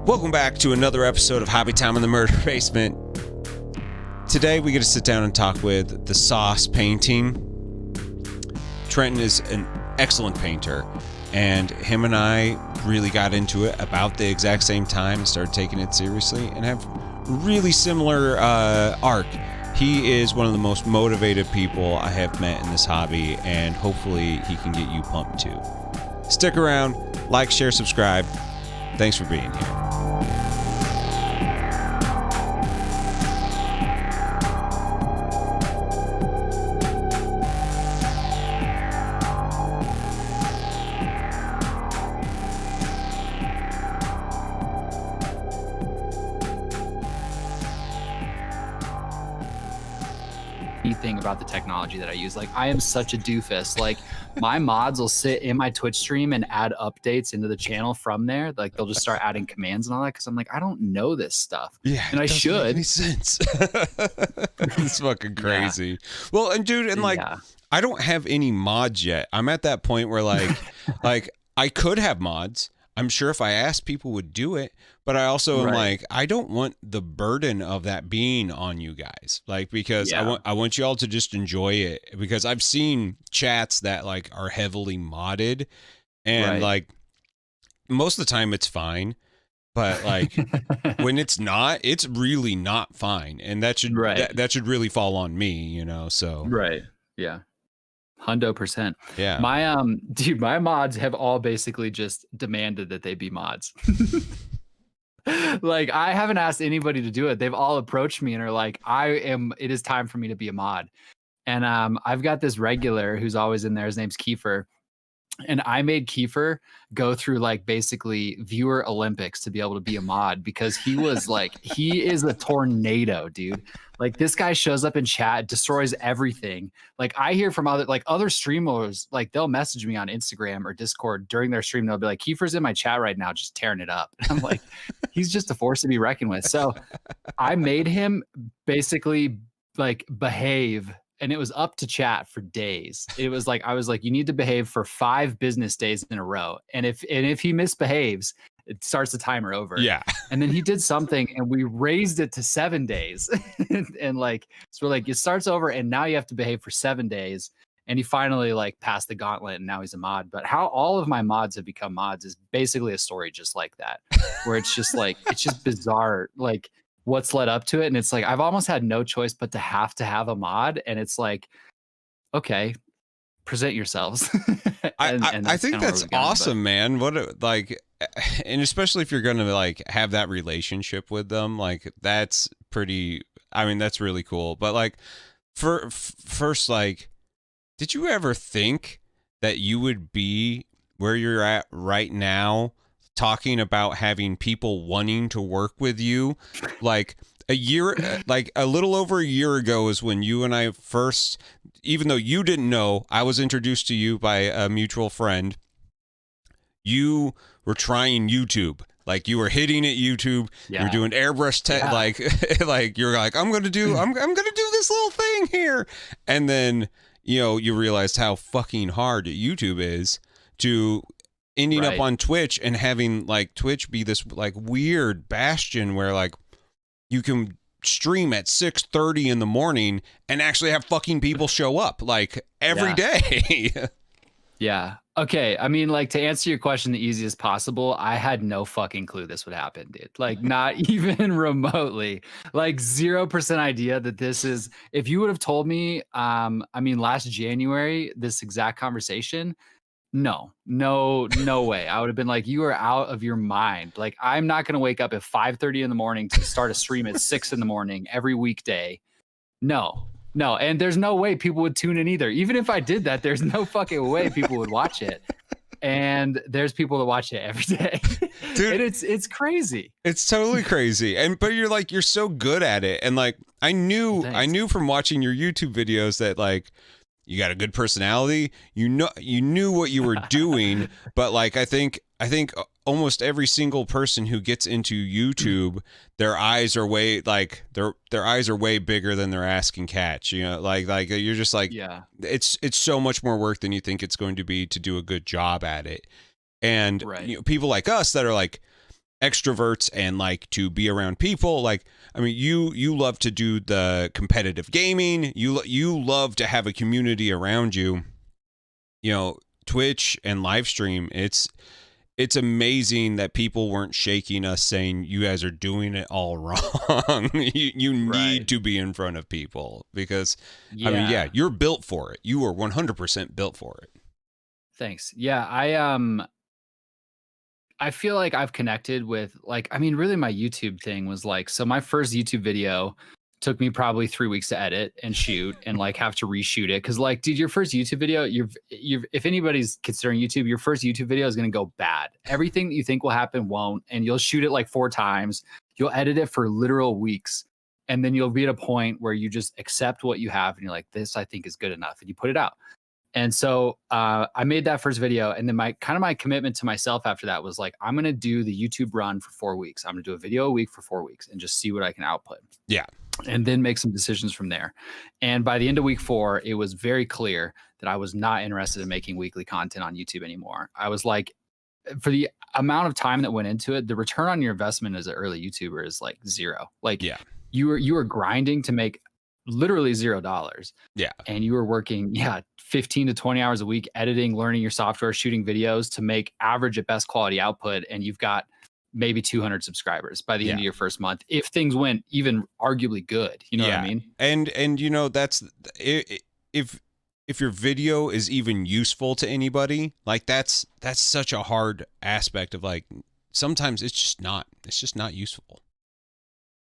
Welcome back to another episode of Hobby Time in the Murder Basement. Today we get to sit down and talk with the Sauce Painting. Trenton is an excellent painter, and him and I really got into it about the exact same time and started taking it seriously and have really similar art. He is one of the most motivated people I have met in this hobby, and hopefully he can get you pumped too. Stick around, like, share, subscribe. Thanks for being here. Thing about the technology that I use. Like, I am such a doofus. Like, my mods will sit in my Twitch stream and add updates into the channel from there. Like, they'll just start adding commands and all that because I'm like, I don't know this stuff. Yeah, and I should. Make any sense? It's fucking crazy. Yeah. Well, and dude, and like, I don't have any mods yet. I'm at that point where like I could have mods. I'm sure if I asked, people would do it, but I also am like, I don't want the burden of that being on you guys, like, because I want you all to just enjoy it, because I've seen chats that like are heavily modded, and like most of the time it's fine, but like when it's not, it's really not fine, and that should that should really fall on me, you know. So yeah. 100%. Yeah. My dude, my mods have all basically just demanded that they be mods. Like, I haven't asked anybody to do it. They've all approached me and are like, it is time for me to be a mod. And I've got this regular who's always in there. His name's Kiefer. And I made Kiefer go through like basically viewer Olympics to be able to be a mod, because he was like, he is a tornado, dude. Like, this guy shows up in chat, destroys everything. Like, I hear from other streamers, like, they'll message me on Instagram or Discord during their stream. They'll be like, Kiefer's in my chat right now, just tearing it up. And I'm like, he's just a force to be reckoned with. So I made him basically like behave. And it was up to chat for days. It was like, I was like, you need to behave for 5 business days in a row. And if he misbehaves, it starts the timer over. Yeah. And then he did something and we raised it to 7 days. and like, so we're like, it starts over and now you have to behave for 7 days. And he finally like passed the gauntlet and now he's a mod. But how all of my mods have become mods is basically a story just like that, where it's just like, it's just bizarre. Like, what's led up to it, and it's like I've almost had no choice but to have a mod, and it's like, okay, present yourselves. I think that's awesome, man. What like, and especially if you're gonna like have that relationship with them, like that's pretty. I mean, that's really cool. But like, first, like, did you ever think that you would be where you're at right now, talking about having people wanting to work with you? Like like a little over a year ago is when you and I first, even though you didn't know, I was introduced to you by a mutual friend. You were trying YouTube. Like, you were hitting at YouTube. Yeah. You're doing airbrush like you're like, I'm gonna do this little thing here. And then, you know, you realized how fucking hard YouTube is, to ending up on Twitch and having like Twitch be this like weird bastion where like you can stream at 6:30 in the morning and actually have fucking people show up like every day. Yeah. Okay. I mean, like, to answer your question the easiest possible, I had no fucking clue this would happen, dude. Like, not even remotely. Like, 0% idea that this is. If you would have told me, I mean, last January, this exact conversation, no way. I would have been like, you are out of your mind. Like, I'm not going to wake up at 5:30 in the morning to start a stream at 6 in the morning every weekday. No. And there's no way people would tune in either. Even if I did that, there's no fucking way people would watch it. And there's people that watch it every day. Dude, and it's crazy. It's totally crazy. But you're so good at it. And like, I knew from watching your YouTube videos that like, you got a good personality. You knew what you were doing, but like, I think almost every single person who gets into YouTube, their eyes are way like their eyes are way bigger than their ass can catch. You know, like you're just like, yeah, it's so much more work than you think it's going to be to do a good job at it. And you know, people like us that are like, extroverts and like to be around people. Like, I mean, you love to do the competitive gaming. You love to have a community around you. You know, Twitch and live stream. It's amazing that people weren't shaking us saying you guys are doing it all wrong. You Right. need to be in front of people because, I mean, yeah, Yeah. you're built for it. You are 100% built for it. Thanks. Yeah, I feel like I've connected with like I mean really my YouTube thing was like so my first YouTube video took me probably 3 weeks to edit and shoot and like have to reshoot it cuz like dude your first YouTube video you've if anybody's considering YouTube your first YouTube video is going to go bad. Everything that you think will happen won't and you'll shoot it like 4 times. You'll edit it for literal weeks and then you'll be at a point where you just accept what you have and you're like this I think is good enough and you put it out. And so I made that first video, and then my commitment to myself after that was like, I'm gonna do the YouTube run for 4 weeks. I'm gonna do a video a week for 4 weeks and just see what I can output. Yeah. And then make some decisions from there. And by the end of week 4, it was very clear that I was not interested in making weekly content on YouTube anymore. I was like, for the amount of time that went into it, the return on your investment as an early YouTuber is like zero. Like Yeah. you were grinding to make literally $0 Yeah. and you were working 15 to 20 hours a week editing learning your software shooting videos to make average at best quality output and you've got maybe 200 subscribers by the end Yeah. of your first month if things went even arguably good, you know what I mean? And you know that's if your video is even useful to anybody, like that's such a hard aspect of like sometimes it's just not useful.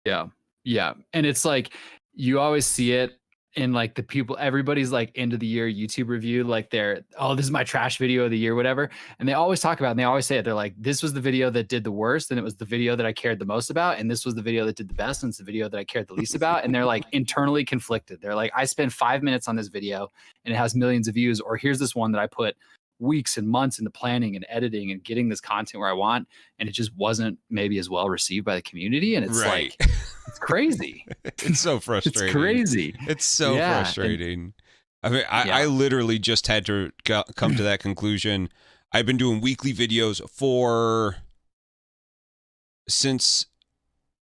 Yeah. Yeah. And it's like you always see it in like the people, everybody's like end of the year YouTube review, like they're, oh, this is my trash video of the year, whatever. And they always talk about it and they always say it. They're like, this was the video that did the worst, and it was the video that I cared the most about. And this was the video that did the best, and it's the video that I cared the least about. And they're like internally conflicted. They're like, I spent 5 minutes on this video and it has millions of views, or here's this one that I put weeks and months into planning and editing and getting this content where I want, and it just wasn't maybe as well received by the community. And it's Right. like, it's crazy. It's so frustrating. It's crazy. It's so frustrating. I mean, I literally just had to come to that conclusion. I've been doing weekly videos since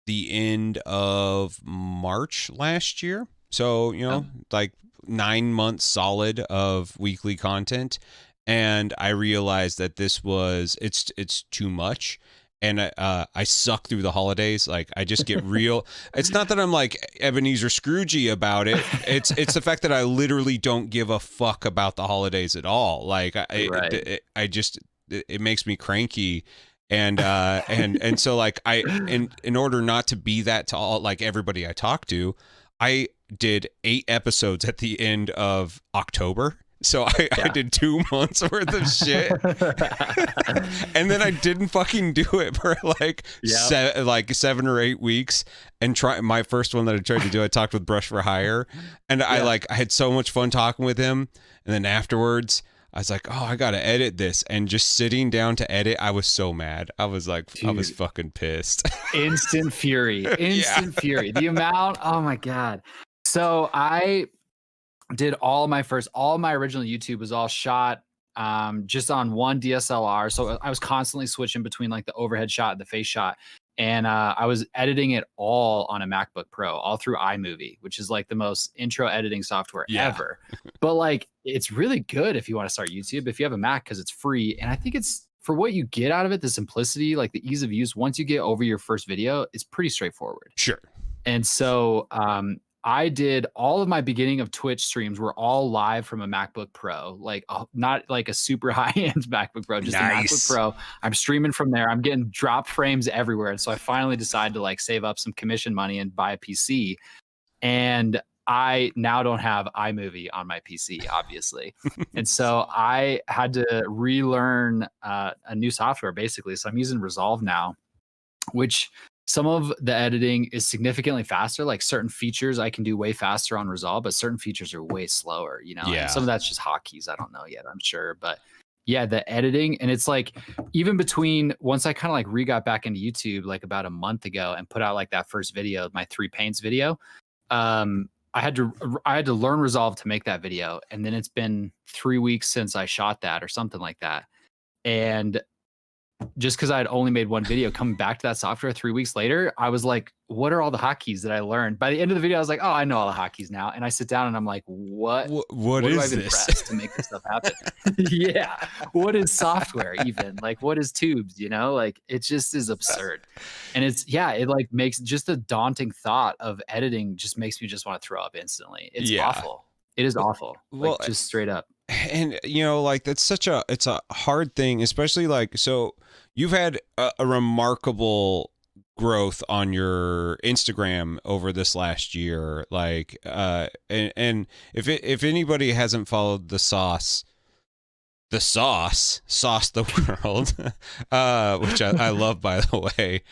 the end of March last year. So, you know, like 9 months solid of weekly content. And I realized that it's too much. And I suck through the holidays. Like I just get real. It's not that I'm like Ebenezer Scroogey about it. It's the fact that I literally don't give a fuck about the holidays at all. Like I just it makes me cranky. And so like in order not to be that to all like everybody I talk to, I did 8 episodes at the end of October. So I did 2 months worth of shit, and then I didn't fucking do it for like 7 or 8 weeks. And my first one that I tried to do, I talked with Brush for Hire, and I had so much fun talking with him. And then afterwards, I was like, oh, I gotta edit this, and just sitting down to edit, I was so mad. I was like, dude, I was fucking pissed. Instant fury, fury. The amount, oh my god. So I did all my original YouTube was all shot just on one DSLR. So I was constantly switching between like the overhead shot and the face shot. And I was editing it all on a MacBook Pro, all through iMovie, which is like the most intro editing software ever. But like, it's really good if you want to start YouTube, if you have a Mac, because it's free. And I think it's for what you get out of it, the simplicity, like the ease of use. Once you get over your first video, it's pretty straightforward. Sure. And so I did all of my beginning of Twitch streams were all live from a MacBook Pro, like not like a super high end MacBook Pro, just a MacBook Pro. I'm streaming from there. I'm getting drop frames everywhere. And so I finally decided to like save up some commission money and buy a PC. And I now don't have iMovie on my PC, obviously. And so I had to relearn a new software basically. So I'm using Resolve now, which some of the editing is significantly faster. Like certain features I can do way faster on Resolve, but certain features are way slower, you know? Yeah. And some of that's just hotkeys. I don't know yet, I'm sure. But yeah, the editing, and it's like even between once I kind of like got back into YouTube like about a month ago and put out like that first video, my 3 paints video. I had to learn Resolve to make that video. And then it's been 3 weeks since I shot that or something like that. And just because I had only made one video, coming back to that software 3 weeks later, I was like, what are all the hotkeys that I learned? By the end of the video, I was like, oh, I know all the hotkeys now. And I sit down and I'm like, what what do is I even this? press to make this stuff happen? Yeah. What is software even? Like, what is tubes? You know, like it just is absurd. And it's, yeah, it like makes just the daunting thought of editing just makes me just want to throw up instantly. It's Yeah. awful. It is awful. Well, Like just straight up. and you know, like that's it's a hard thing, especially like, so you've had a remarkable growth on your Instagram over this last year, like and if anybody hasn't followed the sauce the world, which I love, by the way,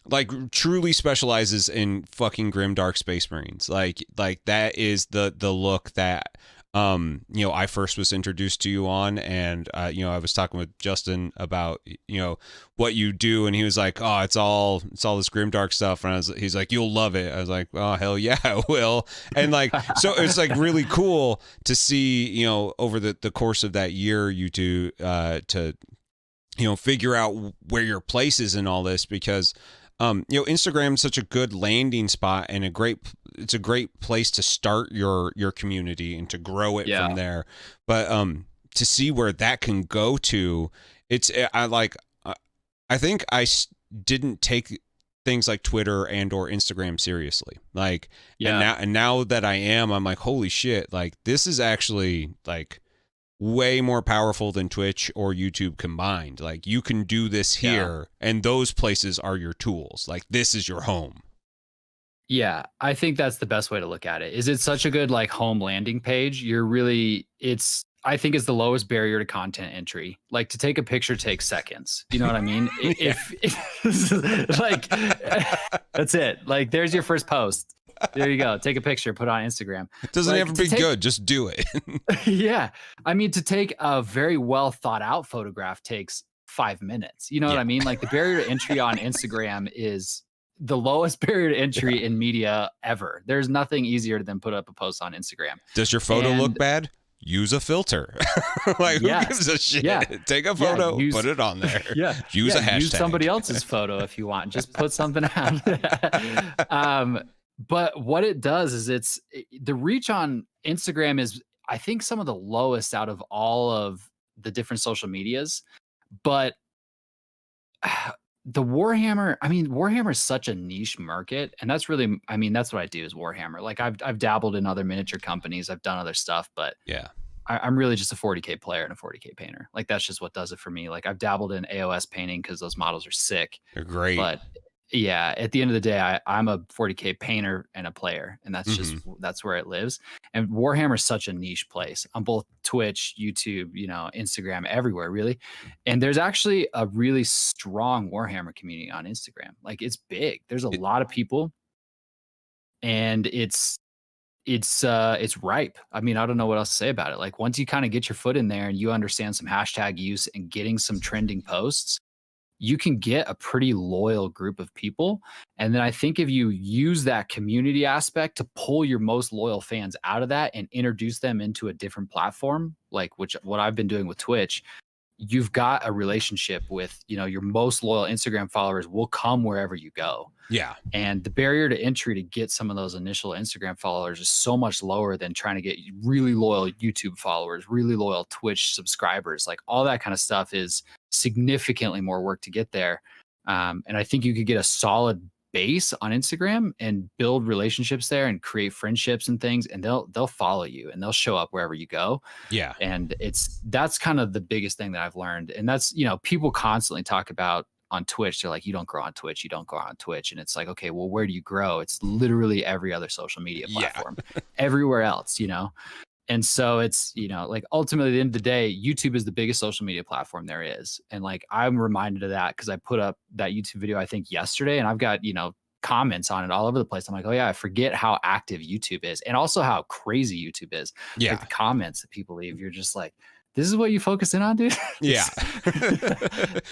like truly specializes in fucking grimdark space marines. Like that is the look that you know, I first was introduced to you on, and you know, I was talking with Justin about, you know, what you do, and he was like, oh, it's all this grimdark stuff, and he's like, you'll love it. I was like, oh, hell yeah, I will. And like, so it's like really cool to see, you know, over the course of that year, you do to, you know, figure out where your place is in all this, because you know, Instagram's such a good landing spot and it's a great place to start your community and to grow it from there. But to see where that can go to, I think didn't take things like Twitter and or Instagram seriously. Like, and now that I am, I'm like, holy shit, like this is actually like way more powerful than Twitch or YouTube combined. Like you can do this here, and those places are your tools. Like this is your home. Yeah, I think that's the best way to look at it. Is it's such a good like home landing page. I think it's the lowest barrier to content entry. Like to take a picture takes seconds. You know what I mean? If like that's it. Like there's your first post. There you go. Take a picture, put it on Instagram. It doesn't have to be good. Just do it. Yeah. I mean, to take a very well thought out photograph takes 5 minutes. You know what I mean? Like the barrier to entry on Instagram is the lowest barrier to entry in media ever. There's nothing easier than put up a post on Instagram. Does your photo look bad? Use a filter. Like who gives a shit? Yeah. Take a photo, put it on there. Use a hashtag. Use somebody else's photo if you want. Just put something out. But what it does is the reach on Instagram is, I think, some of the lowest out of all of the different social medias. But the Warhammer, I mean, Warhammer is such a niche market, and that's really, I mean, that's what I do is Warhammer. Like I've dabbled in other miniature companies, I've done other stuff, but yeah, I'm really just a 40K player and a 40K painter. Like that's just what does it for me. Like I've dabbled in AOS painting because those models are sick. They're great. But yeah, at the end of the day, I'm a 40K painter and a player, and that's just that's where it lives. And Warhammer is such a niche place on both Twitch, YouTube, you know, Instagram, everywhere really. And there's actually a really strong Warhammer community on Instagram. Like it's big. There's a lot of people, and it's ripe. I mean, I don't know what else to say about it. Like once you kind of get your foot in there and you understand some hashtag use and getting some trending posts, you can get a pretty loyal group of people. And then I think if you use that community aspect to pull your most loyal fans out of that and introduce them into a different platform, like what I've been doing with Twitch, you've got a relationship with, you know, your most loyal Instagram followers will come wherever you go. Yeah. And the barrier to entry to get some of those initial Instagram followers is so much lower than trying to get really loyal YouTube followers, really loyal Twitch subscribers. Like all that kind of stuff is significantly more work to get there. And I think you could get a solid base on Instagram and build relationships there and create friendships and things, and they'll follow you and they'll show up wherever you go. Yeah. And that's kind of the biggest thing that I've learned. And that's, you know, people constantly talk about on Twitch, they're like, you don't grow on Twitch, you don't grow on Twitch. And it's like, okay, well, where do you grow? It's literally every other social media platform, everywhere else, you know? And so it's, you know, like ultimately at the end of the day, YouTube is the biggest social media platform there is. And like, I'm reminded of that because I put up that YouTube video, I think yesterday, and I've got, you know, comments on it all over the place. I'm like, oh yeah, I forget how active YouTube is and also how crazy YouTube is. Yeah. Like the comments that people leave, you're just like, this is what you focus in on, dude. Yeah.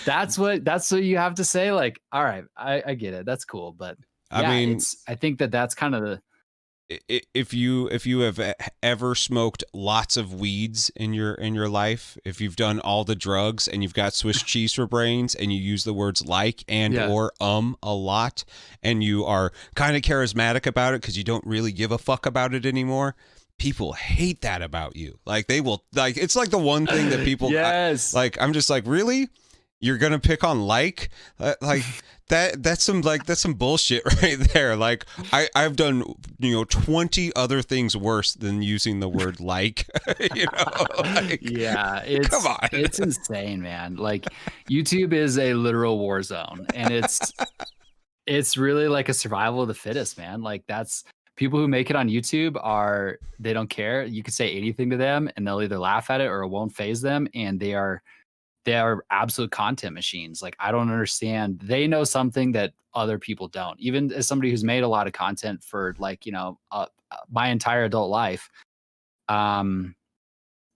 that's what you have to say. Like, all right, I get it. That's cool. But yeah, I mean, I think that's kind of if you have ever smoked lots of weeds in your life, if you've done all the drugs and you've got Swiss cheese for brains and you use the words like and or a lot, and you are kind of charismatic about it because you don't really give a fuck about it anymore, people hate that about you. Like they will, like, it's like the one thing that people yes. I'm just like, really? You're gonna pick on like that's some bullshit right there. Like I've done 20 other things worse than using the word like. Yeah, it's come on. It's insane, man. Like YouTube is a literal war zone, and it's really like a survival of the fittest, man. Like that's people who make it on YouTube they don't care. You could say anything to them and they'll either laugh at it or it won't phase them, and they are absolute content machines. Like I don't understand. They know something that other people don't. Even as somebody who's made a lot of content for like, my entire adult life, I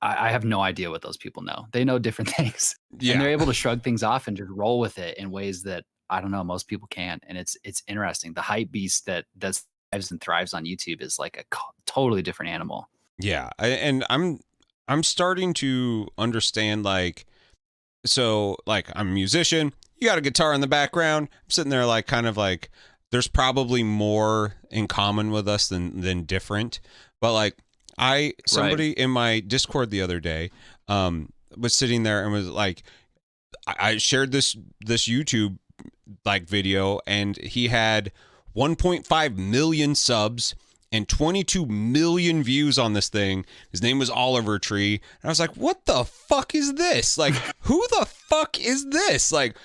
have no idea what those people know. They know different things. Yeah. And they're able to shrug things off and just roll with it in ways that I don't know, most people can't. And it's interesting. The hype beast that lives and thrives on YouTube is like a totally different animal. Yeah. And I'm starting to understand, like, so like I'm a musician, you got a guitar in the background. I'm sitting there like kind of like there's probably more in common with us than different. But like somebody in my Discord the other day was sitting there and was like, I shared this YouTube like video, and he had 1.5 million subs and 22 million views on this thing. His name was Oliver Tree. And I was like, what the fuck is this? Like, who the fuck is this? Like,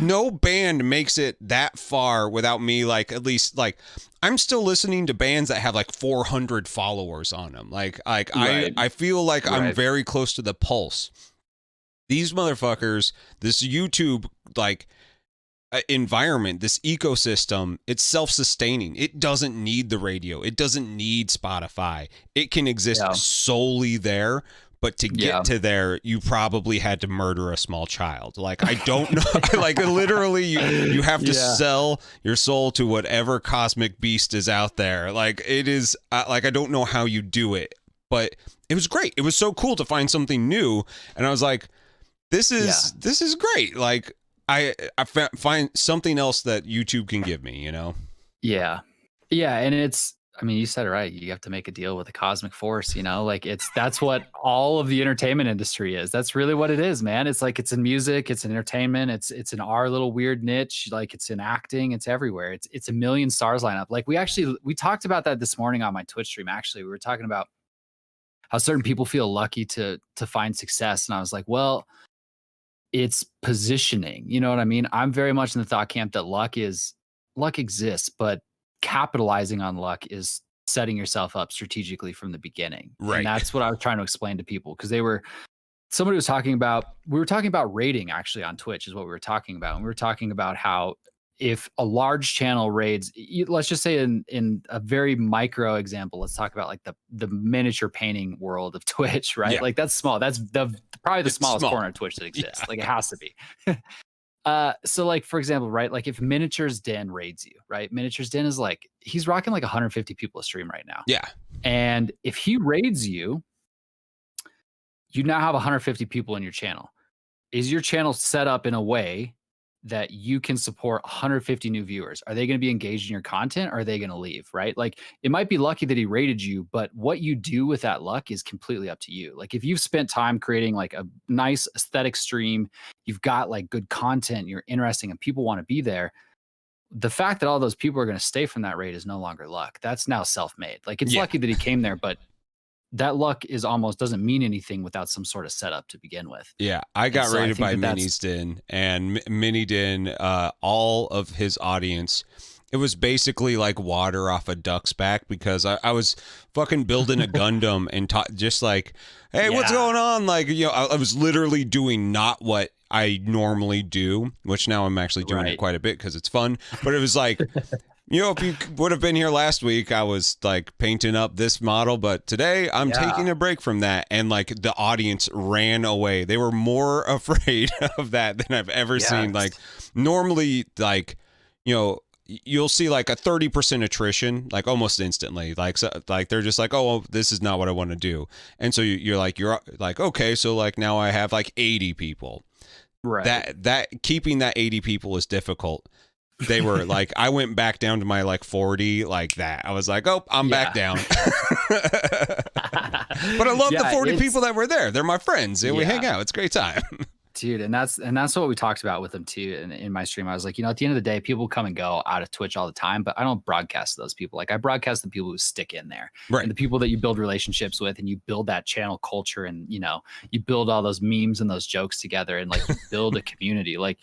no band makes it that far without me, like, at least, like, I'm still listening to bands that have like 400 followers on them. Like right. I feel like I'm very close to the pulse. These motherfuckers, this YouTube, like, environment, this ecosystem, it's self-sustaining. It doesn't need the radio. It doesn't need Spotify. It can exist solely there. But to get to there, you probably had to murder a small child. Like, I don't know. Like, literally, you have to sell your soul to whatever cosmic beast is out there. Like, it is, like, I don't know how you do it. But it was great. It was so cool to find something new. And I was like, this is great. Like, I find something else that YouTube can give me, Yeah. And I mean, you said it right. You have to make a deal with the cosmic force, like that's what all of the entertainment industry is. That's really what it is, man. It's like, it's in music, it's in entertainment, it's in our little weird niche. Like it's in acting, it's everywhere. It's a million stars lineup. Like we talked about that this morning on my Twitch stream. Actually, we were talking about how certain people feel lucky to find success. And I was like, well, it's positioning. You know what I mean? I'm very much in the thought camp that luck exists, but capitalizing on luck is setting yourself up strategically from the beginning. Right. And that's what I was trying to explain to people, because we were talking about rating actually on Twitch is what we were talking about. And we were talking about how if a large channel raids, let's just say in a very micro example, let's talk about like the miniature painting world of Twitch, right? Yeah. Like that's small. That's probably the smallest corner of Twitch that exists. Yeah. Like it has to be. So like, for example, right? Like if Miniatures Den raids you, right? Miniatures Den is like, he's rocking like 150 people a stream right now. Yeah. And if he raids you, you now have 150 people in your channel. Is your channel set up in a way that you can support 150 new viewers? Are they going to be engaged in your content, or are they going to leave, right? Like it might be lucky that he rated you, but what you do with that luck is completely up to you. Like if you've spent time creating like a nice aesthetic stream, you've got like good content, you're interesting and people want to be there. The fact that all those people are going to stay from that raid is no longer luck. That's now self-made. Like it's lucky that he came there, but that luck is almost doesn't mean anything without some sort of setup to begin with. Yeah, I got rated by Mini's Den, and Mini Den, all of his audience, it was basically like water off a duck's back, because I was fucking building a Gundam and just like, hey, what's going on? Like, I was literally doing not what I normally do, which now I'm actually doing it quite a bit because it's fun. But it was like, if you would have been here last week, I was like painting up this model, but today I'm taking a break from that. And like the audience ran away. They were more afraid of that than I've ever seen. Like normally, like, you'll see like a 30% attrition, like almost instantly. Like, so, like they're just like, oh, well, this is not what I want to do. And so you're like, okay, so like now I have like 80 people. Right. That keeping that 80 people is difficult. They were like, I went back down to my like 40, like that. I was like, oh, I'm back down. But I love the 40 people that were there. They're my friends. And we hang out. It's a great time. Dude, and that's what we talked about with them too. In my stream, I was like, at the end of the day, people come and go out of Twitch all the time, but I don't broadcast those people. Like I broadcast the people who stick in there, right? And the people that you build relationships with, and you build that channel culture, and you build all those memes and those jokes together, and like you build a community. Like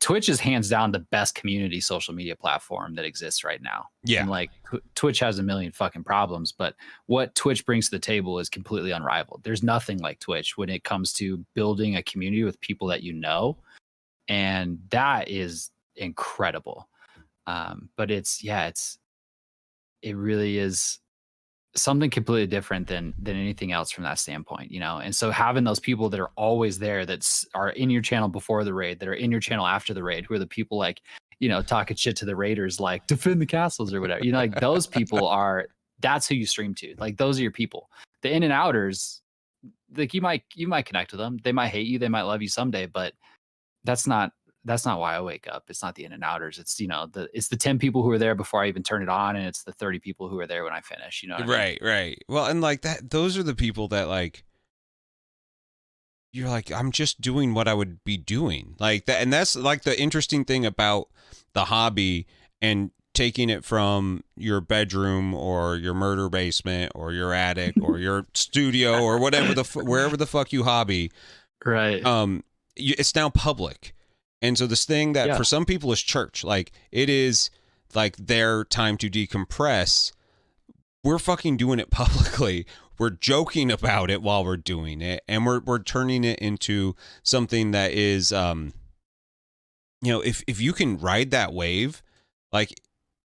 Twitch is hands down the best community social media platform that exists right now. Yeah. And like Twitch has a million fucking problems, but what Twitch brings to the table is completely unrivaled. There's nothing like Twitch when it comes to building a community with people that you know. And that is incredible. But it really is something completely different than anything else from that standpoint, and so having those people that are always there, that are in your channel before the raid, that are in your channel after the raid, who are the people like talking shit to the raiders, like defend the castles or whatever, like those people that's who you stream to. Like those are your people. The in and outers, like you might connect with them, they might hate you, they might love you someday, but that's not why I wake up. It's not the in and outers. It's it's the 10 people who are there before I even turn it on, and it's the 30 people who are there when I finish. What I mean? Right. Well, and like that, those are the people that like you're like, I'm just doing what I would be doing, like that. And that's like the interesting thing about the hobby, and taking it from your bedroom or your murder basement or your attic or your studio or whatever wherever the fuck you hobby. Right. It's now public. And so this thing that for some people is church, like it is like their time to decompress. We're fucking doing it publicly. We're joking about it while we're doing it. And we're turning it into something that is, if you can ride that wave, like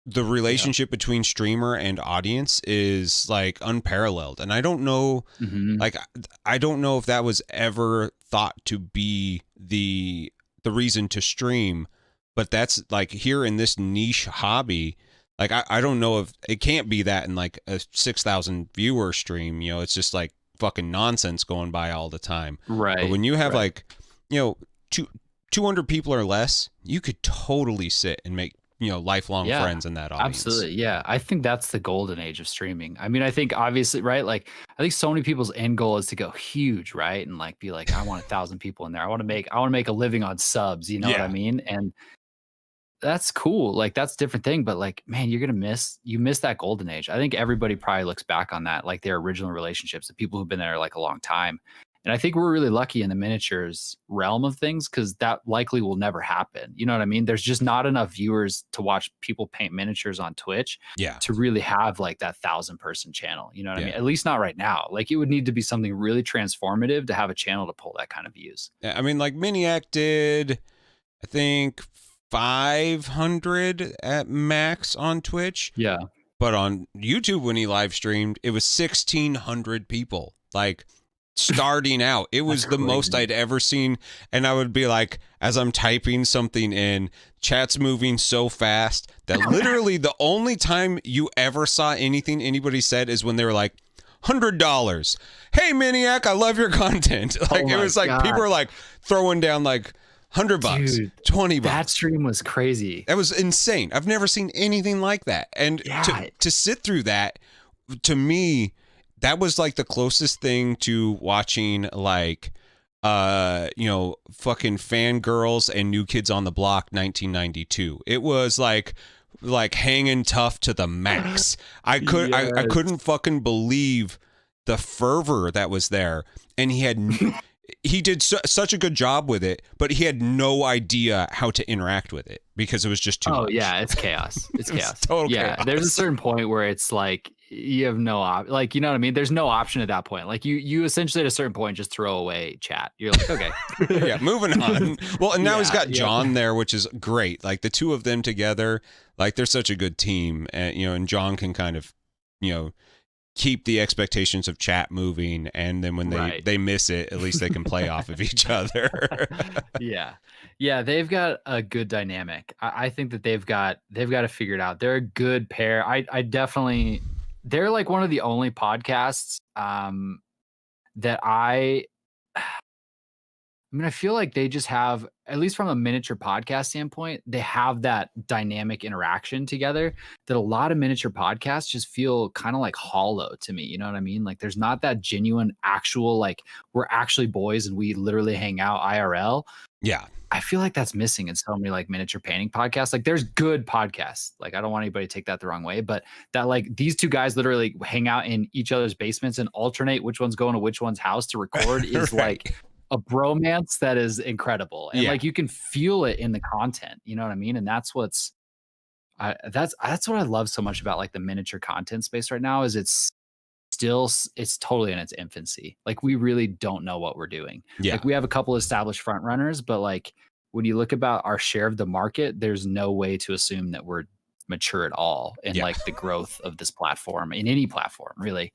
the relationship between streamer and audience is like unparalleled. And I don't know, like, I don't know if that was ever thought to be the reason to stream, but that's like here in this niche hobby, like I don't know if it can't be that in like a 6,000 viewer stream, it's just like fucking nonsense going by all the time. Right. But when you have like, 200 people or less, you could totally sit and make, lifelong friends in that audience. Absolutely. Yeah. I think that's the golden age of streaming. I mean, I think obviously, right? Like, I think so many people's end goal is to go huge, right? And like, be like, I want 1,000 people in there. I want to make a living on subs. You know what I mean? And that's cool. Like, that's a different thing. But like, man, you miss that golden age. I think everybody probably looks back on that, like their original relationships, the people who've been there like a long time. And I think we're really lucky in the miniatures realm of things, because that likely will never happen. You know what I mean? There's just not enough viewers to watch people paint miniatures on Twitch to really have like that 1,000-person channel. You know what I mean? At least not right now. Like it would need to be something really transformative to have a channel to pull that kind of views. Yeah, I mean, like Miniac did, I think 500 at max on Twitch. Yeah. But on YouTube, when he live streamed, it was 1,600 people. Like, starting out, it was the most I'd ever seen. And I would be like, as I'm typing something in, chat's moving so fast that literally the only time you ever saw anything anybody said is when they were like, $100. Hey, Miniac, I love your content. Like, it was like, people were like throwing down like $100, dude, $20. That stream was crazy. That was insane. I've never seen anything like that. And to sit through that, to me, that was like the closest thing to watching like, fucking Fangirls and New Kids on the Block 1992. It was like hanging tough to the max. I couldn't fucking believe the fervor that was there. And he did such a good job with it, but he had no idea how to interact with it because it was just too much. Oh yeah, it's chaos. It's chaos. Total chaos. There's a certain point where it's like you have no like, you know what I mean? There's no option at that point. Like you essentially at a certain point just throw away chat. You're like, okay. Yeah, moving on. Well, and now he's got John there, which is great. Like the two of them together, like they're such a good team. And and John can kind of, keep the expectations of chat moving, and then when they miss it, at least they can play off of each other. Yeah, they've got a good dynamic. I think that they've got it figured out. They're a good pair. I definitely, they're like one of the only podcasts that I mean, I feel like they just have, at least from a miniature podcast standpoint, they have that dynamic interaction together that a lot of miniature podcasts just feel kind of like hollow to me. You know what I mean? Like there's not that genuine, actual, like we're actually boys and we literally hang out IRL. Yeah. I feel like that's missing in so many like miniature painting podcasts. Like there's good podcasts. Like I don't want anybody to take that the wrong way, but that like these two guys literally hang out in each other's basements and alternate which one's going to which one's house to record is like a bromance that is incredible. And like you can feel it in the content, you know what I mean? And that's what's that's what I love so much about like the miniature content space right now is it's totally in its infancy. Like we really don't know what we're doing. Like we have a couple established front runners, but like when you look about our share of the market, there's no way to assume that we're mature at all in like the growth of this platform, in any platform, really.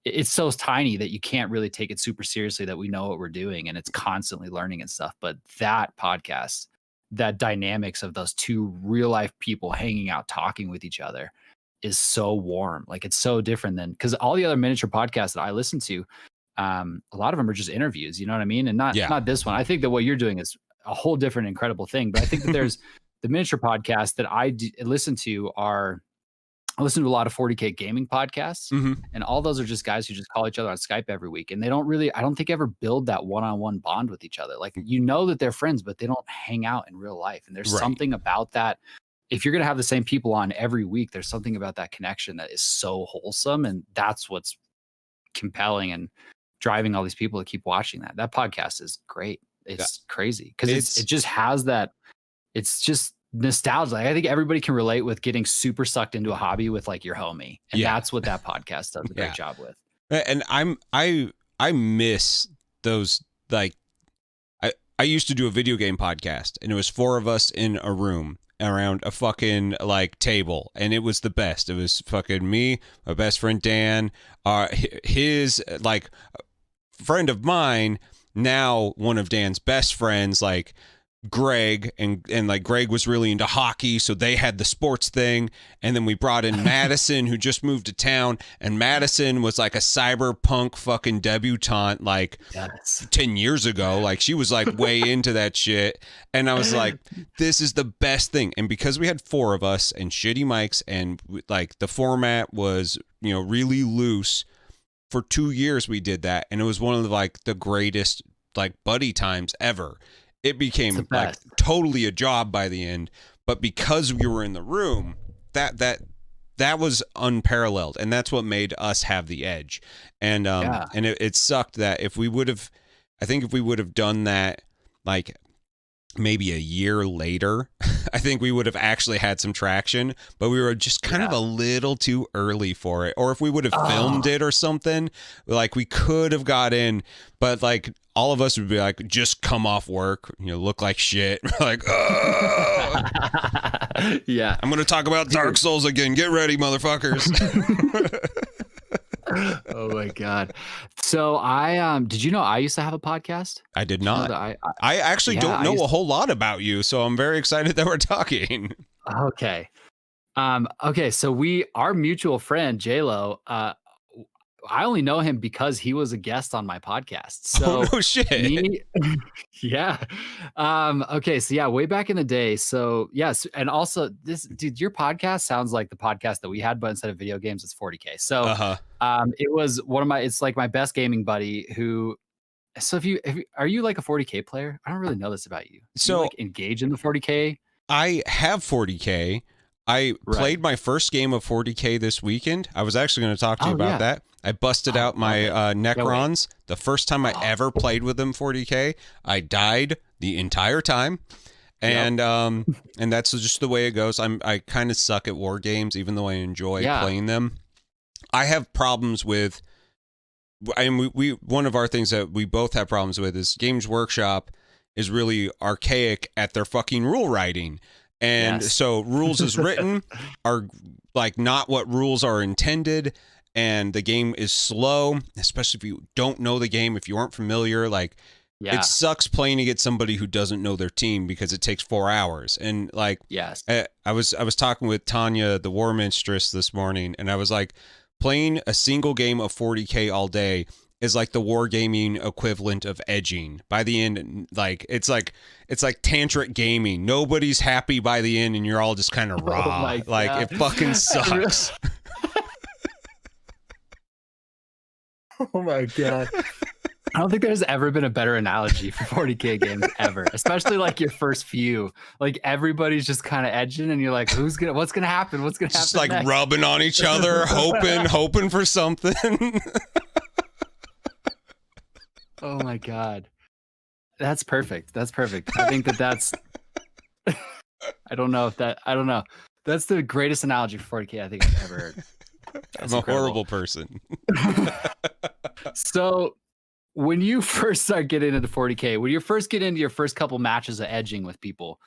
It's so tiny that you can't really take it super seriously that we know what we're doing and it's constantly learning and stuff. But that podcast, that dynamics of those two real life people hanging out, talking with each other is so warm. Like it's so different than, because all the other miniature podcasts that I listen to, a lot of them are just interviews, you know what I mean? And not this one. I think that what you're doing is a whole different, incredible thing. But I think that there's the miniature podcasts that I listen to I listen to a lot of 40K gaming podcasts, and all those are just guys who just call each other on Skype every week. And they don't really, I don't think ever build that one-on-one bond with each other. Like, you know that they're friends, but they don't hang out in real life. And there's something about that. If you're going to have the same people on every week, there's something about that connection that is so wholesome. And that's what's compelling and driving all these people to keep watching that. That podcast is great. It's crazy because it just has that. It's just nostalgia. I think everybody can relate with getting super sucked into a hobby with like your homie, and that's what that podcast does a great job with. And I miss those. Like I used to do a video game podcast, and it was 4 of us in a room around a fucking like table, and it was the best. It was fucking me, my best friend Dan, his like friend of mine, now one of Dan's best friends, like Greg, and like Greg was really into hockey, so they had the sports thing. And then we brought in Madison, who just moved to town, and Madison was like a cyberpunk fucking debutante like 10 years ago. Like she was like way into that shit, and I was like, this is the best thing. And because we had 4 of us and shitty mics, and like the format was, you know, really loose, for 2 years we did that, and it was one of like the greatest like buddy times ever. It became like totally a job by the end, but because we were in the room, that was unparalleled, and that's what made us have the edge. And and it sucked that if we would have done that like maybe a year later, I think we would have actually had some traction, but we were just kind of a little too early for it. Or if we would have filmed it or something, like we could have got in, but like all of us would be like, just come off work, you know, look like shit. We're like, oh, yeah, I'm going to talk about Dark Souls again. Get ready, motherfuckers. Oh my God. So did you know I used to have a podcast? I did not. I actually don't know a whole lot about you, so I'm very excited that we're talking. Okay. Okay. So our mutual friend, JLo, I only know him because he was a guest on my podcast. So no shit. Yeah. Okay. So yeah, way back in the day. So yes. And also dude, your podcast sounds like the podcast that we had, but instead of video games, it's 40K. So it was it's like my best gaming buddy who, so are you like a 40K player? I don't really know this about you. So you like engage in the 40K? I have 40K. I played my first game of 40K this weekend. I was actually going to talk to you about that. I busted out my Necrons. The first time I ever played with them 40K, I died the entire time. And and that's just the way it goes. I kind of suck at war games, even though I enjoy playing them. I have problems with, we one of our things that we both have problems with is Games Workshop is really archaic at their fucking rule writing. And so rules as written are like not what rules are intended. and the game is slow, especially if you don't know the game, if you aren't familiar, like Yeah. it sucks playing against somebody who doesn't know their team because it takes 4 hours. And like, Yes. I was talking with Tanya, the War Mistress, this morning, and I was like, playing a single game of 40K all day is like the wargaming equivalent of edging. By the end, like it's like tantric gaming. Nobody's happy by the end, and you're all just kind of raw. Like it fucking sucks. Oh my god. I don't think there's ever been a better analogy for 40K games ever, especially like your first few. Like everybody's just kind of edging, and you're like, what's gonna happen? What's gonna happen? Just like next? rubbing on each other, hoping for something. Oh my god, that's perfect. That's perfect. I think that's. I don't know. That's the greatest analogy for 40K I think I've ever heard. I'm a horrible person. So when you first start getting into 40K, when you first get into your first couple matches of edging with people,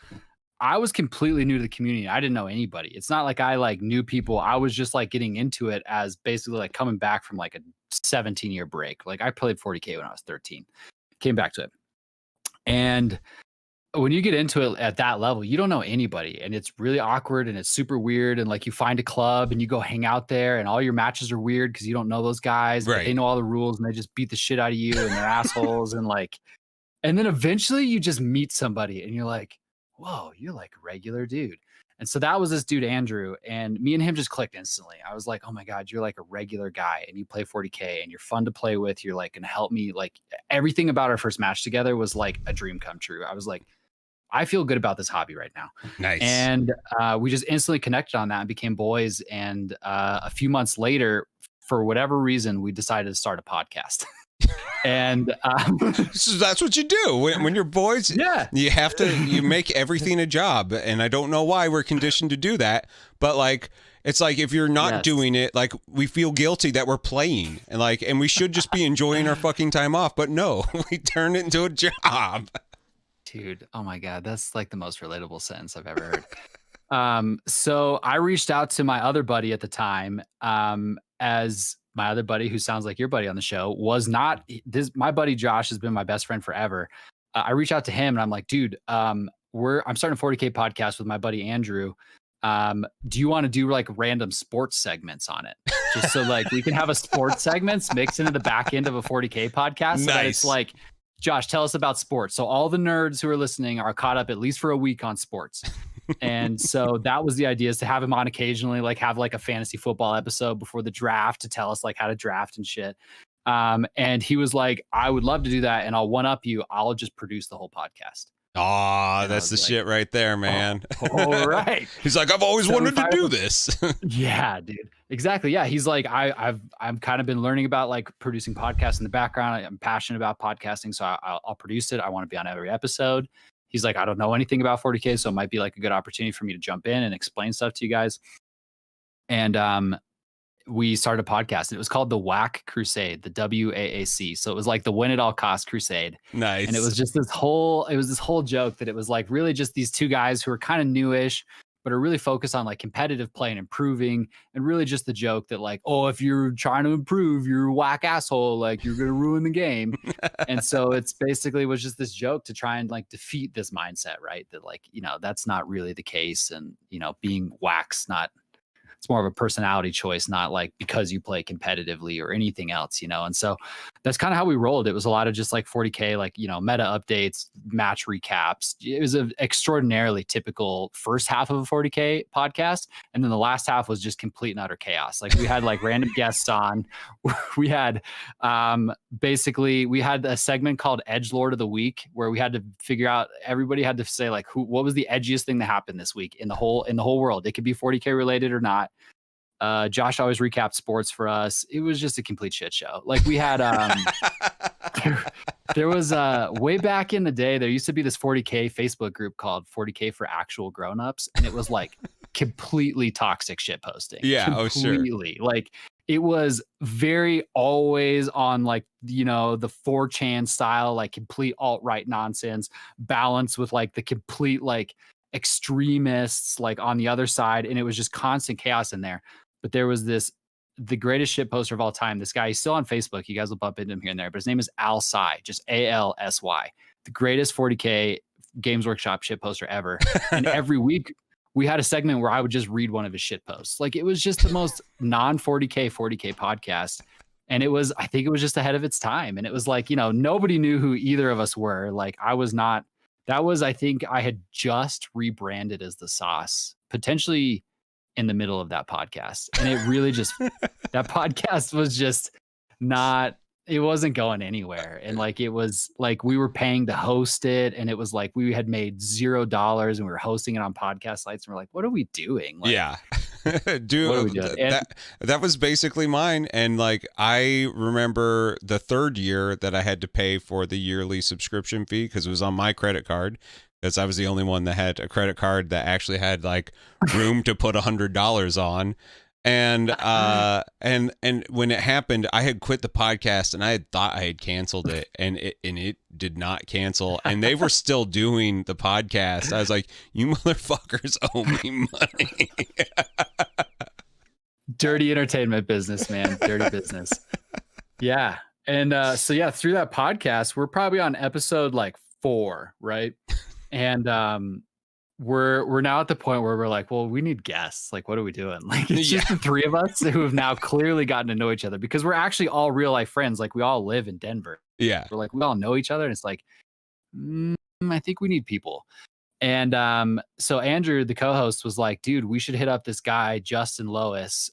I was completely new to the community. I didn't know anybody. It's not like I like knew people. I was just like getting into it as basically like coming back from like a 17-year break. Like I played 40K when I was 13, came back to it. And when you get into it at that level, you don't know anybody, and it's really awkward and it's super weird. And like you find a club and you go hang out there, and all your matches are weird because you don't know those guys. Right. But they know all the rules and they just beat the shit out of you and they're assholes. And like, and then eventually you just meet somebody and you're like, whoa, you're like a regular dude. And so that was this dude, Andrew, and me and him just clicked instantly. I was like, oh my God, you're like a regular guy and you play 40K and you're fun to play with. You're like going to help me. Like everything about our first match together was like a dream come true. I was like, I feel good about this hobby right now. Nice. And we just instantly connected on that and became boys. And a few months later, for whatever reason, we decided to start a podcast. And so that's what you do when you're boys. Yeah, you make everything a job. And I don't know why we're conditioned to do that, but like, it's like if you're not doing it, like we feel guilty that we're playing and we should just be enjoying our fucking time off. But no, we turn it into a job. Dude, oh my God, that's like the most relatable sentence I've ever heard. So I reached out to my other buddy at the time, as my other buddy, who sounds like your buddy on the show, was not this. My buddy Josh has been my best friend forever. I reached out to him and I'm like, dude, I'm starting a 40K podcast with my buddy Andrew. Do you want to do like random sports segments on it? Just so like we can have a sports segments mixed into the back end of a 40K podcast. So that it's like, Josh, tell us about sports. So all the nerds who are listening are caught up at least for a week on sports. And so that was the idea, is to have him on occasionally, like have like a fantasy football episode before the draft to tell us like how to draft and shit. And he was like, I would love to do that. And I'll one up you. I'll just produce the whole podcast. Oh, that's the shit right there, man. All right. He's like, I've always wanted to do this. Yeah, dude. Exactly. Yeah. He's like, I've kind of been learning about like producing podcasts in the background. I'm passionate about podcasting, so I'll produce it. I want to be on every episode. He's like, I don't know anything about 40K, so it might be like a good opportunity for me to jump in and explain stuff to you guys. And we started a podcast. It was called the WAC Crusade, the WAAC. So it was like the win at all cost crusade. Nice. And it was just this whole joke that it was like really just these two guys who are kind of newish, but are really focused on like competitive play and improving. And really just the joke that like, oh, if you're trying to improve, you're a whack asshole, like you're going to ruin the game. And so it's basically was just this joke to try and like defeat this mindset, right? That like, that's not really the case. And, being whack's not, it's more of a personality choice, not like because you play competitively or anything else, And so that's kind of how we rolled. It was a lot of just like 40K, like, meta updates, match recaps. It was an extraordinarily typical first half of a 40K podcast. And then the last half was just complete and utter chaos. Like we had like random guests on. We had basically we had a segment called Edgelord of the Week, where we had to figure out, everybody had to say like what was the edgiest thing that happened this week in the whole world. It could be 40K related or not. Josh always recapped sports for us. It was just a complete shit show. Like we had there was way back in the day, there used to be this 40K Facebook group called 40K for Actual Grown-ups, and it was like completely toxic shit posting. Yeah, completely. Like it was very always on like, the 4chan style, like complete alt-right nonsense, balanced with like the complete like extremists like on the other side. And it was just constant chaos in there. But there was this the greatest shit poster of all time. This guy, he's still on Facebook. You guys will bump into him here and there, but his name is Alsy, just ALSY. The greatest 40K Games Workshop shit poster ever. And every week we had a segment where I would just read one of his shit posts. Like, it was just the most non 40K podcast. And I think it was just ahead of its time. And it was like, nobody knew who either of us were. Like, I think I had just rebranded as the Sauce, potentially in the middle of that podcast. And it really just, that podcast was just it wasn't going anywhere. And like, it was like, we were paying to host it. And it was like, we had made $0 and we were hosting it on podcast sites. And we're like, what are we doing? Like, yeah. Dude, what are we doing? That was basically mine. And like, I remember the third year that I had to pay for the yearly subscription fee because it was on my credit card. Because I was the only one that had a credit card that actually had like room to put $100 on. And when it happened, I had quit the podcast and I had thought I had canceled it, and it did not cancel, and they were still doing the podcast. I was like, you motherfuckers owe me money. Dirty entertainment business, man. Dirty business. Yeah. And so yeah, through that podcast, we're probably on episode like 4, right? And we're now at the point where we're like, well, we need guests. Like, what are we doing? Like, it's just the 3 of us who have now clearly gotten to know each other, because we're actually all real life friends. Like, we all live in Denver. Yeah. We're like, we all know each other. And it's like, I think we need people. And so Andrew, the co-host, was like, dude, we should hit up this guy, Justin Lois.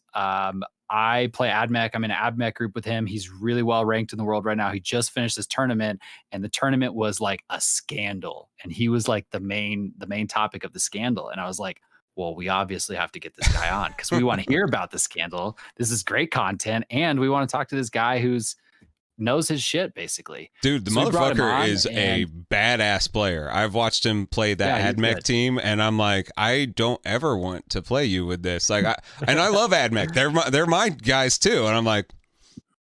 I play AdMech. I'm in an AdMech group with him. He's really well ranked in the world right now. He just finished his tournament, and the tournament was like a scandal. And he was like the main topic of the scandal. And I was like, well, we obviously have to get this guy on because we want to hear about the scandal. This is great content. And we want to talk to this guy who's knows his shit, basically. Dude, the motherfucker is a badass player. I've watched him play that AdMech team, and I'm like, I don't ever want to play you with this. Like, I love AdMech. They're my guys too, and I'm like,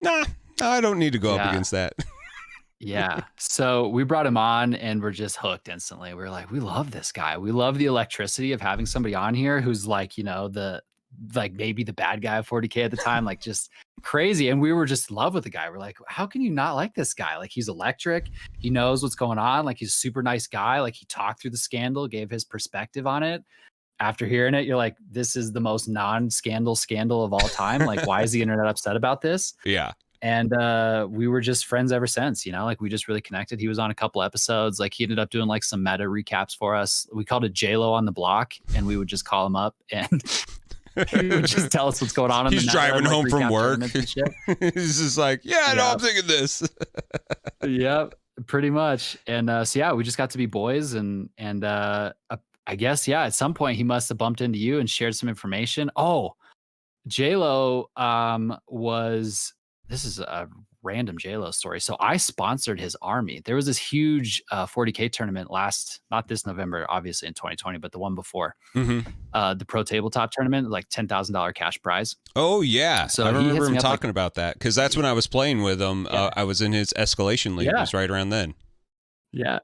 nah, I don't need to go up against that. Yeah. So we brought him on, and we're just hooked instantly. We're like, we love this guy. We love the electricity of having somebody on here who's like, maybe the bad guy of 40K at the time, like just crazy. And we were just in love with the guy. We're like, how can you not like this guy? Like, he's electric. He knows what's going on. Like, he's a super nice guy. Like, he talked through the scandal, gave his perspective on it. After hearing it, you're like, this is the most non-scandal scandal of all time. Like, why is the internet upset about this? Yeah. And we were just friends ever since, like, we just really connected. He was on a couple episodes. Like, he ended up doing like some meta recaps for us. We called it J-Lo on the block, and we would just call him up and he would just tell us what's going on. He's driving home from work. He's just like, I'm thinking this. Yep, pretty much. And so yeah, we just got to be boys, and I guess at some point he must have bumped into you and shared some information. Oh, J-Lo this is a random J-Lo story. So I sponsored his army. There was this huge 40K tournament not this November, obviously in 2020, but the one before. Mm-hmm. The Pro Tabletop tournament, like $10,000 cash prize. Oh yeah. So I remember him talking about that, because that's when I was playing with him. I was in his escalation league. It was right around then. Yeah.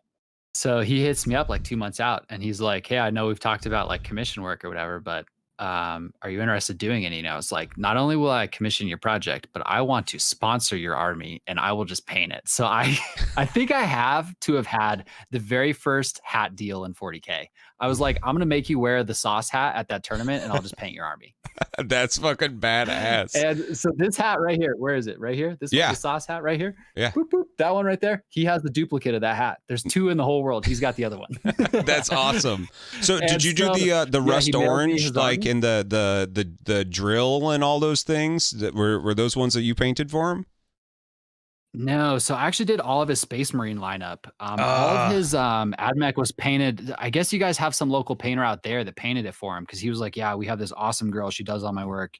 So he hits me up like 2 months out, and he's like, hey, I know we've talked about like commission work or whatever, but are you interested in doing any? It's like, not only will I commission your project, but I want to sponsor your army, and I will just paint it. So I think I have had the very first hat deal in 40K. I was like, I'm going to make you wear the sauce hat at that tournament, and I'll just paint your army. That's fucking badass. And so this hat right here, where is it? Right here? This one, the sauce hat right here? Yeah. Boop, boop, that one right there. He has the duplicate of that hat. There's 2 in the whole world. He's got the other one. That's awesome. So did you do the rust orange, like in the drill and all those things? That were those ones that you painted for him? No, so I actually did all of his Space Marine lineup. All of his AdMech was painted. I guess you guys have some local painter out there that painted it for him, because he was like, yeah, we have this awesome girl. She does all my work.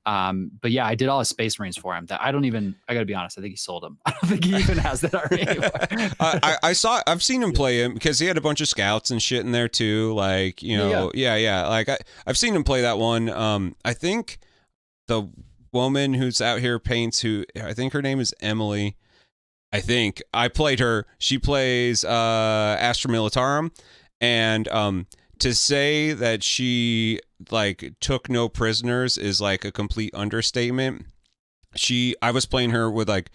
But yeah, I did all his Space Marines for him. That I gotta be honest, I think he sold them. I don't think he even has that army anymore. I've seen him play him, because he had a bunch of scouts and shit in there too. Like, yeah. Like I've seen him play that one. I think the woman who's out here paints, who I think her name is Emily. I think I played her. She plays Astra Militarum, and to say that she like took no prisoners is like a complete understatement. I was playing her with like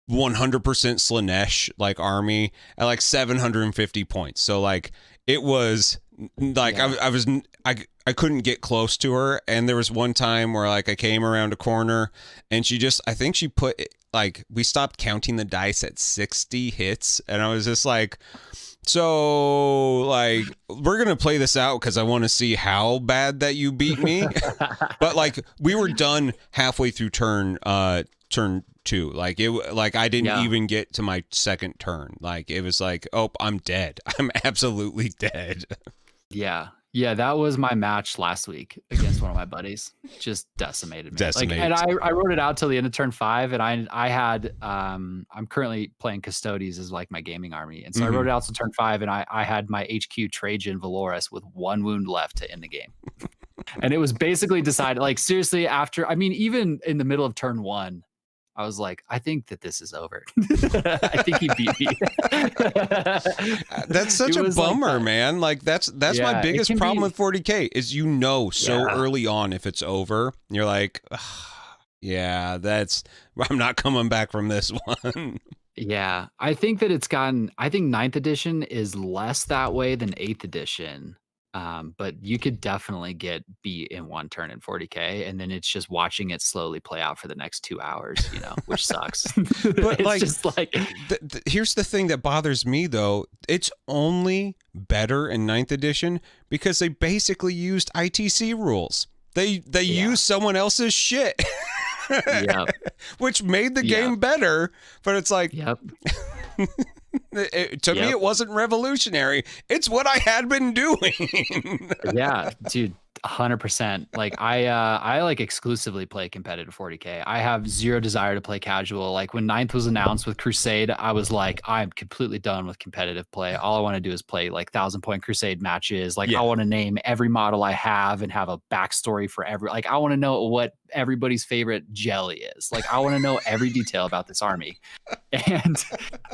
100% Slanesh like army at like 750 points. So like it was like I couldn't get close to her, and there was one time where like I came around a corner and I think she put like, we stopped counting the dice at 60 hits, and I was just like, so like we're gonna play this out because I want to see how bad that you beat me. But like we were done halfway through turn 2. Like I didn't even get to my second turn. Like it was like, oh, I'm dead. I'm absolutely dead. Yeah, that was my match last week against one of my buddies. Just decimated me. Like, and I wrote it out till the end of turn 5, and I had I'm currently playing Custodes as like my gaming army, and so I wrote it out to turn 5, and I had my HQ Trajan Valoris with 1 wound left to end the game. And it was basically decided, like seriously, after, I mean, even in the middle of turn 1, I was like, I think that this is over. I think he beat me. That's such a bummer, like man. Like that's my biggest problem with 40K is so early on if it's over. You're like, yeah, I'm not coming back from this one. Yeah, I think that I think 9th edition is less that way than 8th edition. But you could definitely get beat in 1 turn in 40K, and then it's just watching it slowly play out for the next 2 hours, which sucks. But like, just like here's the thing that bothers me though. It's only better in 9th edition because they basically used ITC rules. They used someone else's shit. Which made the game better, but it's like, to me, it wasn't revolutionary. It's what I had been doing. Yeah, dude, 100%. Like I like exclusively play competitive 40K. I have zero desire to play casual. Like when 9th was announced with Crusade, I was like, I'm completely done with competitive play. All I want to do is play like 1,000-point Crusade matches. Like I want to name every model I have and have a backstory for every. Like I want to know what everybody's favorite jelly is. Like I want to know every detail about this army. And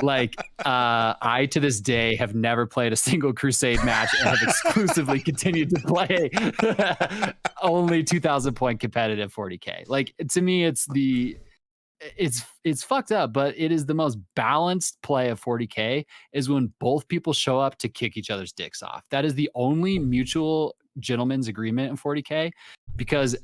like I to this day have never played a single Crusade match and have exclusively continued to play only 2,000-point competitive 40K. Like to me, it's fucked up, but it is the most balanced play of 40K is when both people show up to kick each other's dicks off. That is the only mutual gentleman's agreement in 40K, because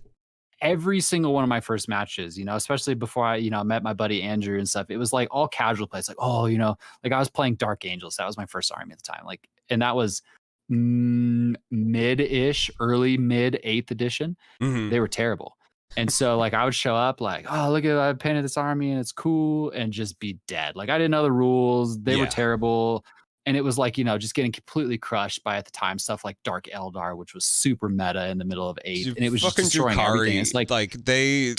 every single one of my first matches, especially before I, met my buddy Andrew and stuff, it was like all casual plays. Like, like I was playing Dark Angels. That was my first army at the time. Like, and that was mid-ish, early mid 8th edition. They were terrible. And so like I would show up like, oh, look at, I painted this army and it's cool, and just be dead. Like I didn't know the rules. They were terrible. And it was like, just getting completely crushed by, at the time, stuff like Dark Eldar, which was super meta in the middle of 8th. And it was just destroying everything. It's like they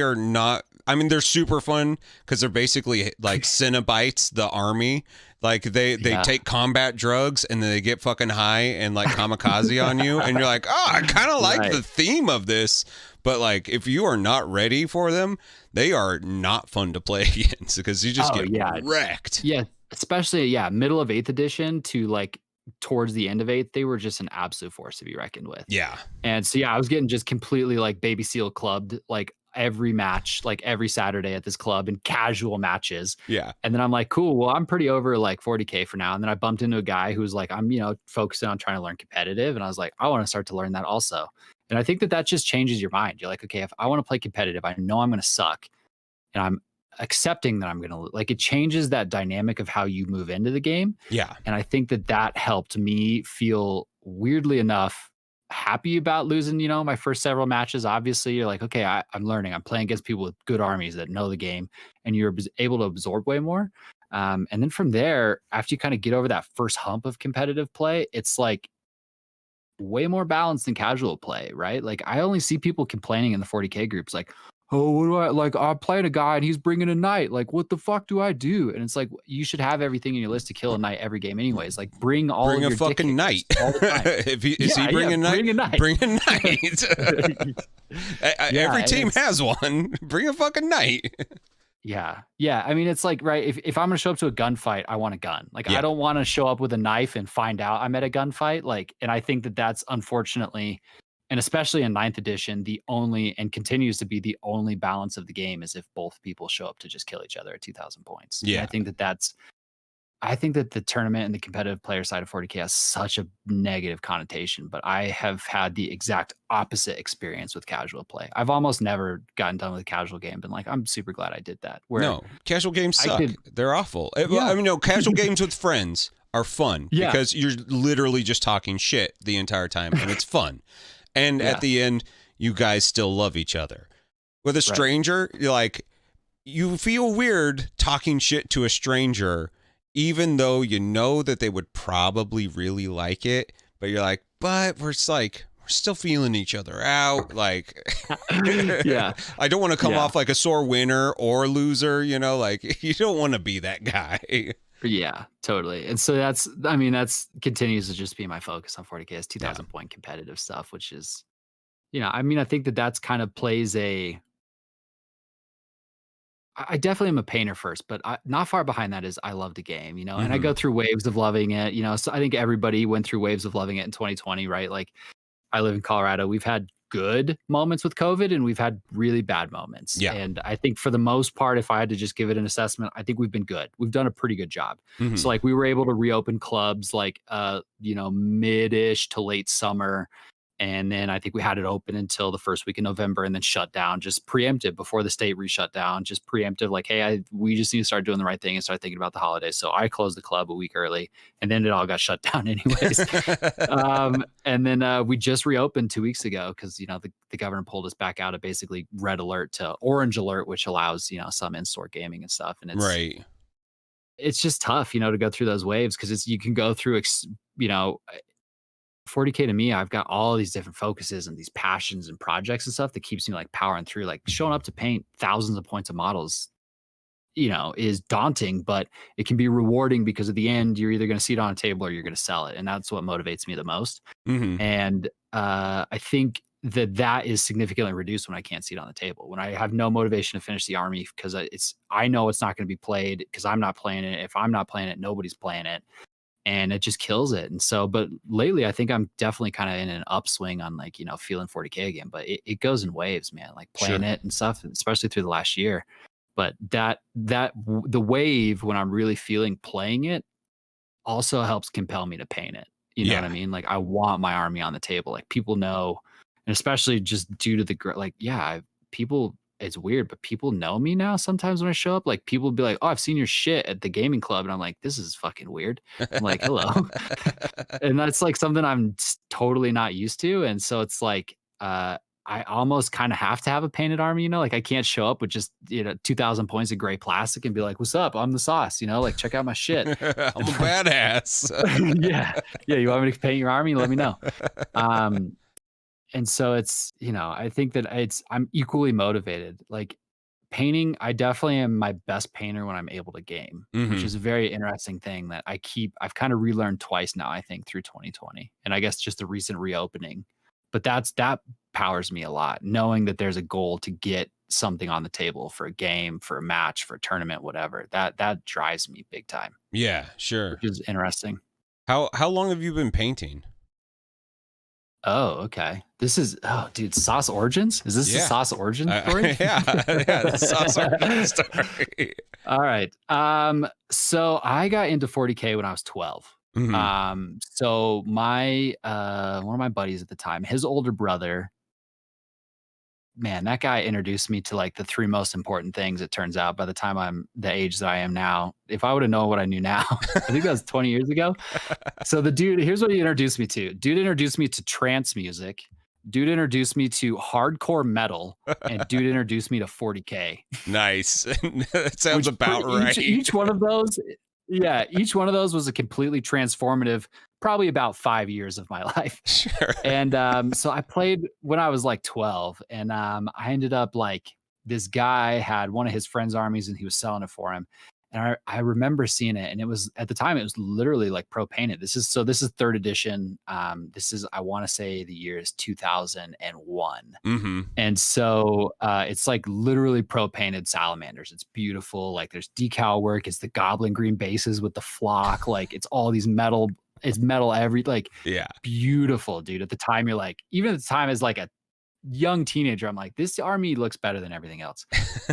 are not, I mean, they're super fun because they're basically like Cenobites, the army. Like they take combat drugs and then they get fucking high and like kamikaze on you. And you're like, oh, I kind of like the theme of this. But like, if you are not ready for them, they are not fun to play against because you just get wrecked. Yeah. Especially, middle of 8th edition to like towards the end of 8th, they were just an absolute force to be reckoned with. Yeah. And so, I was getting just completely like baby seal clubbed, like every match, like every Saturday at this club in casual matches. Yeah. And then I'm like, cool, well, I'm pretty over like 40K for now. And then I bumped into a guy who was like, I'm, focusing on trying to learn competitive. And I was like, I want to start to learn that also. And I think that just changes your mind. You're like, okay, if I want to play competitive, I know I'm going to suck. And I'm accepting that I'm going to, like, it changes that dynamic of how you move into the game. Yeah. And I think that helped me feel, weirdly enough, happy about losing, my first several matches. Obviously you're like, okay, I'm learning, I'm playing against people with good armies that know the game, and you're able to absorb way more. And then from there, after you kind of get over that first hump of competitive play, it's like way more balanced than casual play, right? Like I only see people complaining in the 40K groups like, oh, what do I, like, I'm playing a guy and he's bringing a knight. Like, what the fuck do I do? And it's like, you should have everything in your list to kill a knight every game anyways. Like, bring of your fucking knight all the time. If he bring a knight, bring a knight. Every team has one. Bring a fucking knight. Yeah. I mean, it's like, right, if I'm gonna show up to a gunfight, I want a gun. Like, I Yeah. don't wanna show up with a knife and find out I'm at a gunfight, like, and I think that that's unfortunately, and especially in ninth edition, the only and continues to be the only balance of the game is if both people show up to just kill each other at 2,000 points. And Yeah. I think that the tournament and the competitive player side of 40K has such a negative connotation, but I have had the exact opposite experience with casual play. I've almost never gotten done with a casual game, been like, I'm super glad I did that. Where No, casual games I suck. could, They're awful. yeah, I mean, no, casual games with friends are fun yeah, because you're literally just talking shit the entire time and it's fun. And at yeah, the end, you guys still love each other. With a right. stranger, you're like, you feel weird talking shit to a stranger, even though you know that they would probably really like it. But you're like, but we're still feeling each other out. Like, Yeah, I don't want to come yeah, off like a sore winner or loser, like you don't want to be that guy. yeah, totally. And so I mean, that's continues to just be my focus on 40K is Yeah. 2,000 point competitive stuff, which is, I mean, I think that that's kind of plays I definitely am a painter first, but not far behind that is I love the game, and I Mm-hmm. go through waves of loving it, so I think everybody went through waves of loving it in 2020, right? Like, I live in Colorado. We've had good moments with COVID and we've had really bad moments. Yeah. And I think for the most part, if I had to just give it an assessment, I think we've been good. We've done a pretty good job. So Mm-hmm. like we were able to reopen clubs like mid-ish to late summer. And then I think we had it open until the first week in November and then shut down, just preemptive before the state re-shut down, just preemptive, like, hey, we just need to start doing the right thing and start thinking about the holidays. So I closed the club a week early and then it all got shut down anyways. And then we just reopened 2 weeks ago because the governor pulled us back out of basically red alert to orange alert, which allows some in-store gaming and stuff. And Right. it's just tough, to go through those waves because you can go through, 40K to me, I've got all these different focuses and these passions and projects and stuff that keeps me like powering through. Like showing up to paint thousands of points of models, is daunting, but it can be rewarding because at the end, you're either going to see it on a table or you're going to sell it. And that's what motivates me the most. Mm-hmm. And I think that is significantly reduced when I can't see it on the table. When I have no motivation to finish the army because I know it's not going to be played because I'm not playing it. If I'm not playing it, nobody's playing it and it just kills it. And so, but lately, I think I'm definitely kind of in an upswing on like, feeling 40K again, but it goes in waves, man, like playing Sure. it and stuff, especially through the last year. But the wave when I'm really feeling playing it also helps compel me to paint it. You know what I Yeah. mean? Like I want my army on the table. Like people know, and especially just due to like, yeah, people, it's weird, but people know me now sometimes when I show up. Like people will be like, oh, I've seen your shit at the gaming club. And I'm like, this is fucking weird. I'm like, hello. And that's like something I'm totally not used to. And so it's like, I almost kind of have to have a painted army, like I can't show up with just, 2,000 points of gray plastic and be like, what's up? I'm the sauce, like check out my shit. I'm a badass. Yeah. Yeah. You want me to paint your army? Let me know. Um, and so it's, I think that I'm equally motivated. Like painting, I definitely am my best painter when I'm able to game, which Mm-hmm. is a very interesting thing that I've kind of relearned twice now, I think, through 2020. And I guess just the recent reopening. But that powers me a lot, knowing that there's a goal to get something on the table for a game, for a match, for a tournament, whatever. That drives me big time, Yeah, which sure. is interesting. How long have you been painting? Oh, okay. Dude, Sauce Origins? Is this the Yeah. Sauce Origin story? Yeah, the sauce origin story. All right. So I got into 40K when I was 12. Mm-hmm. So my one of my buddies at the time, his older brother, man, that guy introduced me to like the three most important things, it turns out, by the time I'm the age that I am now. If I would have known what I knew now, I think that was 20 years ago. So the dude, here's what he introduced me to. Dude introduced me to trance music. Dude introduced me to hardcore metal, and dude introduced me to 40K. Nice. That sounds Which about right. each one of those, yeah, each one of those was a completely transformative, probably about 5 years of my life. Sure. And so I played when I was like 12, and I ended up like this guy had one of his friends' armies, and he was selling it for him. And I remember seeing it, and it was at the time it was literally like pro painted. This is third edition. This is, I want to say the year is 2001. Mm-hmm. And so it's like literally pro painted salamanders. It's beautiful. Like there's decal work. It's the goblin green bases with the flock. Like it's all these metal. It's metal like Yeah. beautiful, dude. At the time, you're like, even at the time as like a young teenager, I'm like, this army looks better than everything else.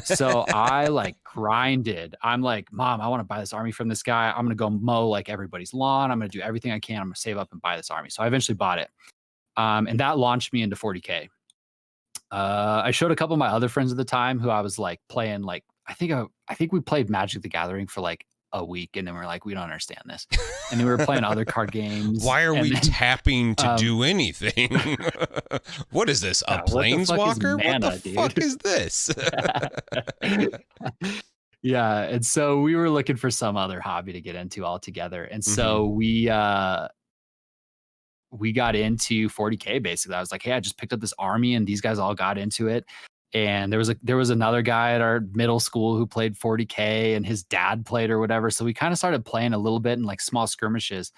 So I like grinded. I'm like, Mom, I want to buy this army from this guy. I'm gonna go mow like everybody's lawn. I'm gonna do everything I can. I'm gonna save up and buy this army. So I eventually bought it. And that launched me into 40K. I showed a couple of my other friends at the time who I was like playing, like, I think we played Magic the Gathering for like a week, and then we're like, we don't understand this. And then we were playing other card games. Why are we tapping to do anything? What is this? A planeswalker? What the fuck is this? Yeah. And so we were looking for some other hobby to get into altogether. And so we got into 40K basically. I was like, hey, I just picked up this army, and these guys all got into it. And there was another guy at our middle school who played 40K, and his dad played or whatever. So we kind of started playing a little bit in like small skirmishes.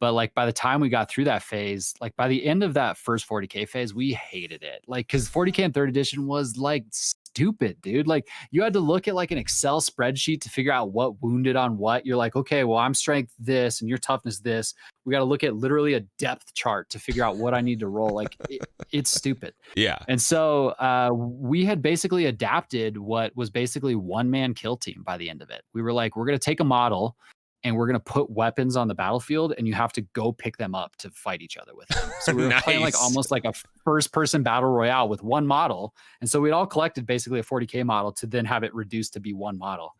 But like by the time we got through that phase, like by the end of that first 40K phase, we hated it. Like, because 40K in third edition was like stupid, dude. Like you had to look at like an Excel spreadsheet to figure out what wounded on what. You're like, okay, well, I'm strength this and your toughness this. We got to look at literally a depth chart to figure out what I need to roll. Like it's stupid. Yeah. And so we had basically adapted what was basically one man kill team by the end of it. We were like, we're going to take a model and we're going to put weapons on the battlefield, and you have to go pick them up to fight each other with them. So we were playing like almost like a first person battle royale with one model. And so we'd all collected basically a 40K model to then have it reduced to be one model.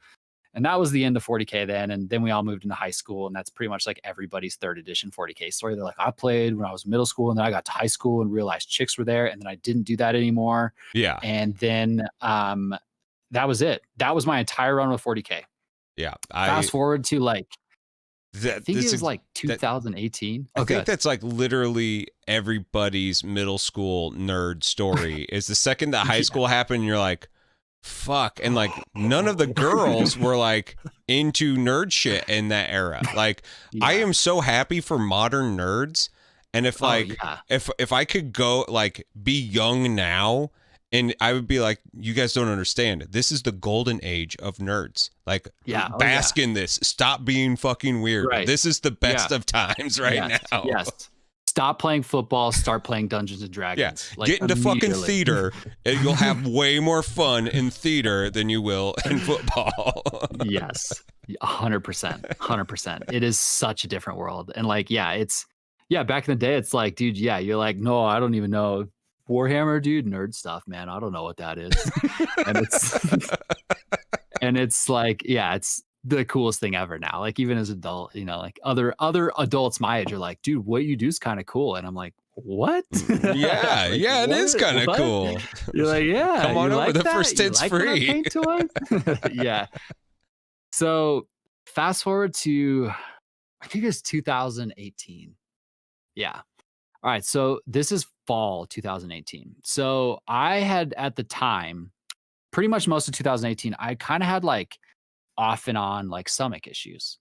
And that was the end of 40K then. And then we all moved into high school, and that's pretty much like everybody's third edition 40K story. They're like, I played when I was middle school, and then I got to high school and realized chicks were there, and then I didn't do that anymore. Yeah. And then that was it. That was my entire run with 40K. Yeah. Fast forward to like, I think it was like 2018. I think that's like literally everybody's middle school nerd story. Is the second that high school happened, you're like, fuck. And like none of the girls were like into nerd shit in that era. Like I am so happy for modern nerds. And if like if I could go like be young now, and I would be like, you guys don't understand. This is the golden age of nerds. Like, bask in this. Stop being fucking weird. Right. This is the best of times now. Yes. Stop playing football. Start playing Dungeons and Dragons. Yeah. Get into fucking theater, and you'll have way more fun in theater than you will in football. Yes. 100%. 100%. It is such a different world. And like, back in the day, it's like, dude, you're like, no, I don't even know. Warhammer, dude, nerd stuff, man. I don't know what that is. And it's like, it's the coolest thing ever now. Like even as an adult, you know, like other adults my age are like, dude, what you do is kind of cool. And I'm like, what? Yeah, like, it is kind of cool. You're like, yeah, come on over. Like the that? first hit's free. Yeah. So fast forward to, I think it's 2018. Yeah. All right, so this is fall 2018. So I had at the time, pretty much most of 2018, I kind of had like off and on like stomach issues.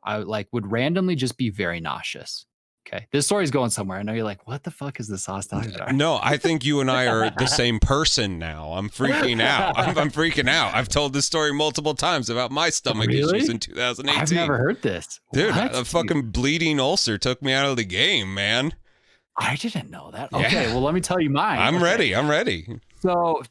I like would randomly just be very nauseous. Okay, this story's going somewhere. I know you're like, what the fuck is this sauce talking about? No, I think you and I are the same person now. I'm freaking out. I'm freaking out. I've told this story multiple times about my stomach issues in 2018. I've never heard this. Dude, a fucking bleeding ulcer took me out of the game, man. I didn't know that. Okay, well, let me tell you mine. I'm ready. So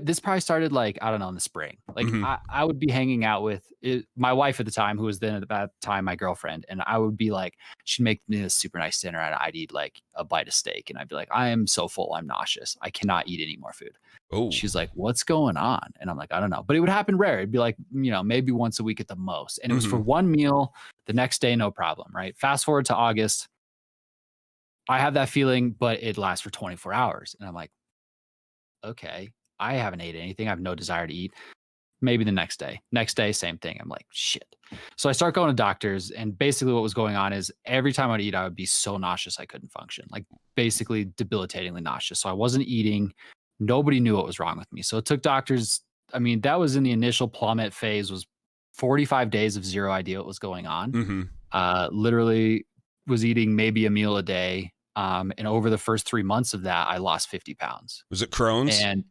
this probably started like, I don't know, in the spring. Like I would be hanging out with my wife at the time, who was then at that time my girlfriend. And I would be like, she'd make me this super nice dinner, and I'd eat like a bite of steak. And I'd be like, I am so full, I'm nauseous. I cannot eat any more food. Oh. She's like, what's going on? And I'm like, I don't know. But it would happen rare. It'd be like, you know, maybe once a week at the most. And it was for one meal. The next day, no problem, right? Fast forward to August. I have that feeling, but it lasts for 24 hours. And I'm like, okay, I haven't ate anything. I have no desire to eat. Maybe the next day. Next day, same thing. I'm like, shit. So I start going to doctors, and basically what was going on is every time I'd eat, I would be so nauseous I couldn't function. Like basically debilitatingly nauseous. So I wasn't eating. Nobody knew what was wrong with me. So it took doctors. I mean, that was in the initial plummet phase, was 45 days of zero idea what was going on. Mm-hmm. Literally was eating maybe a meal a day. And over the first 3 months of that, I lost 50 pounds. Was it Crohn's? And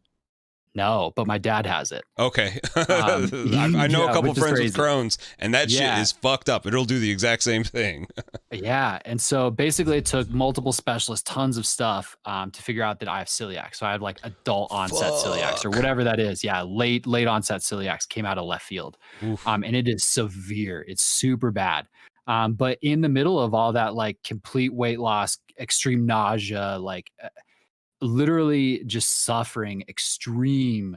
no, but my dad has it. Okay. I know a couple friends with Crohn's, and that shit is fucked up. It'll do the exact same thing. Yeah. And so basically it took multiple specialists, tons of stuff to figure out that I have celiac. So I have like adult onset celiac or whatever that is. Yeah. Late onset celiac came out of left field. And it is severe. It's super bad. But in the middle of all that, like complete weight loss, extreme nausea, like literally just suffering extreme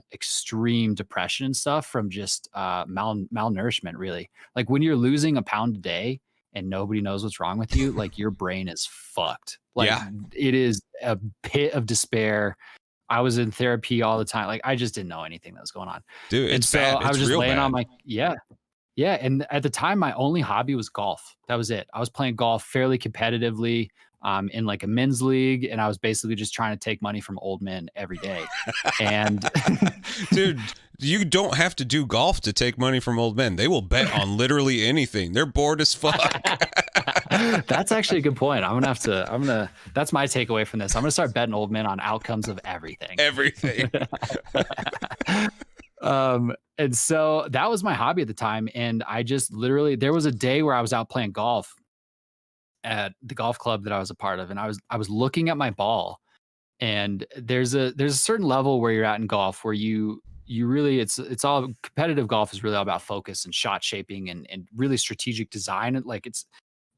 depression and stuff from just malnourishment, really. Like when you're losing a pound a day and nobody knows what's wrong with you, like your brain is fucked. Like it is a pit of despair. I was in therapy all the time. Like I just didn't know anything that was going on. Dude, it's bad. I was just laying on my yeah. And at the time, my only hobby was golf. That was it. I was playing golf fairly competitively in like a men's league. And I was basically just trying to take money from old men every day. And dude, you don't have to do golf to take money from old men. They will bet on literally anything. They're bored as fuck. That's actually a good point. That's my takeaway from this. I'm going to start betting old men on outcomes of everything. Everything. And so that was my hobby at the time. And I just literally, there was a day where I was out playing golf at the golf club that I was a part of. And I was looking at my ball, and there's a certain level where you're at in golf where you really, it's all competitive. Golf is really all about focus and shot shaping and really strategic design. Like it's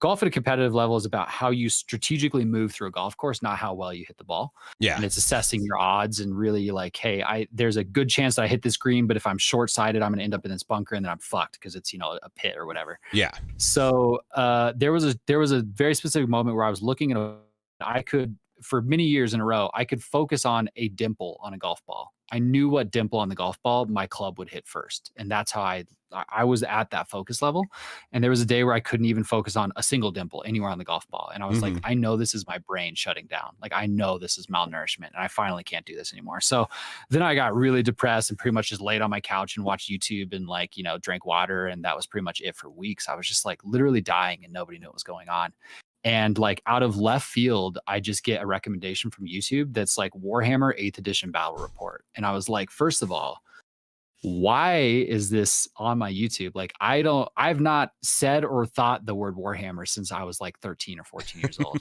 golf at a competitive level is about how you strategically move through a golf course, not how well you hit the ball. Yeah. And it's assessing your odds and really like, hey, there's a good chance that I hit this green, but if I'm short-sighted, I'm going to end up in this bunker and then I'm fucked because it's, a pit or whatever. Yeah. So there was a very specific moment where I was looking at I could, for many years in a row, I could focus on a dimple on a golf ball. I knew what dimple on the golf ball my club would hit first. And that's how I was at that focus level. And there was a day where I couldn't even focus on a single dimple anywhere on the golf ball. And I was like, I know this is my brain shutting down. Like, I know this is malnourishment and I finally can't do this anymore. So then I got really depressed and pretty much just laid on my couch and watched YouTube and like, drank water. And that was pretty much it for weeks. I was just like literally dying and nobody knew what was going on. And like out of left field, I just get a recommendation from YouTube that's like Warhammer 8th edition battle report. And I was like, first of all, why is this on my YouTube? Like, I've not said or thought the word Warhammer since I was like 13 or 14 years old.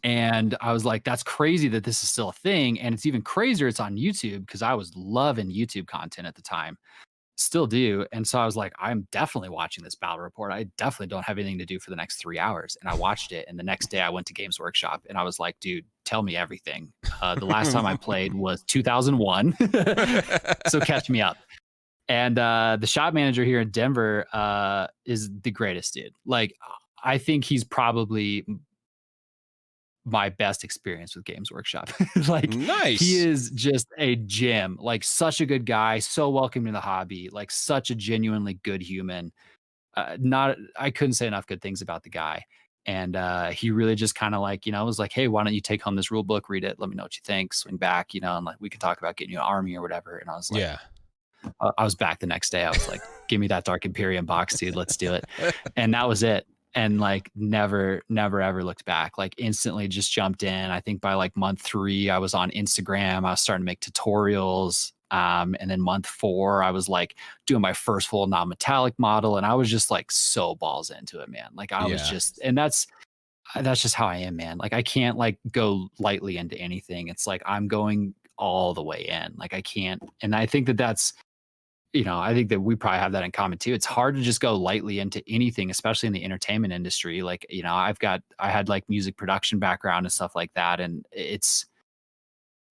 And I was like, that's crazy that this is still a thing. And it's even crazier it's on YouTube because I was loving YouTube content at the time. Still do. And so I was like, I'm definitely watching this battle report. I definitely don't have anything to do for the next 3 hours. And I watched it. And the next day I went to Games Workshop and I was like, dude, tell me everything. The last time I played was 2001. So catch me up. And the shop manager here in Denver is the greatest dude. Like, I think he's probably my best experience with Games Workshop. Like, nice. He is just a gem, like such a good guy, so welcoming to the hobby, like such a genuinely good human. I couldn't say enough good things about the guy. And he really just kind of like, was like, hey, why don't you take home this rule book, read it, let me know what you think, swing back, and like we can talk about getting you an army or whatever. And I was like, yeah. I was back the next day. I was like, give me that Dark Imperium box, dude. Let's do it. And that was it. And like never ever looked back. Like instantly just jumped in. I think by like month 3 I was on Instagram. I was starting to make tutorials. And then month 4 I was like doing my first full non-metallic model, and I was just like so balls into it, man. Like I was just, and that's just how I am, man. Like I can't like go lightly into anything. It's like I'm going all the way in. Like I can't, and I think that's, I think that we probably have that in common too. It's hard to just go lightly into anything, especially in the entertainment industry. Like, I had like music production background and stuff like that. And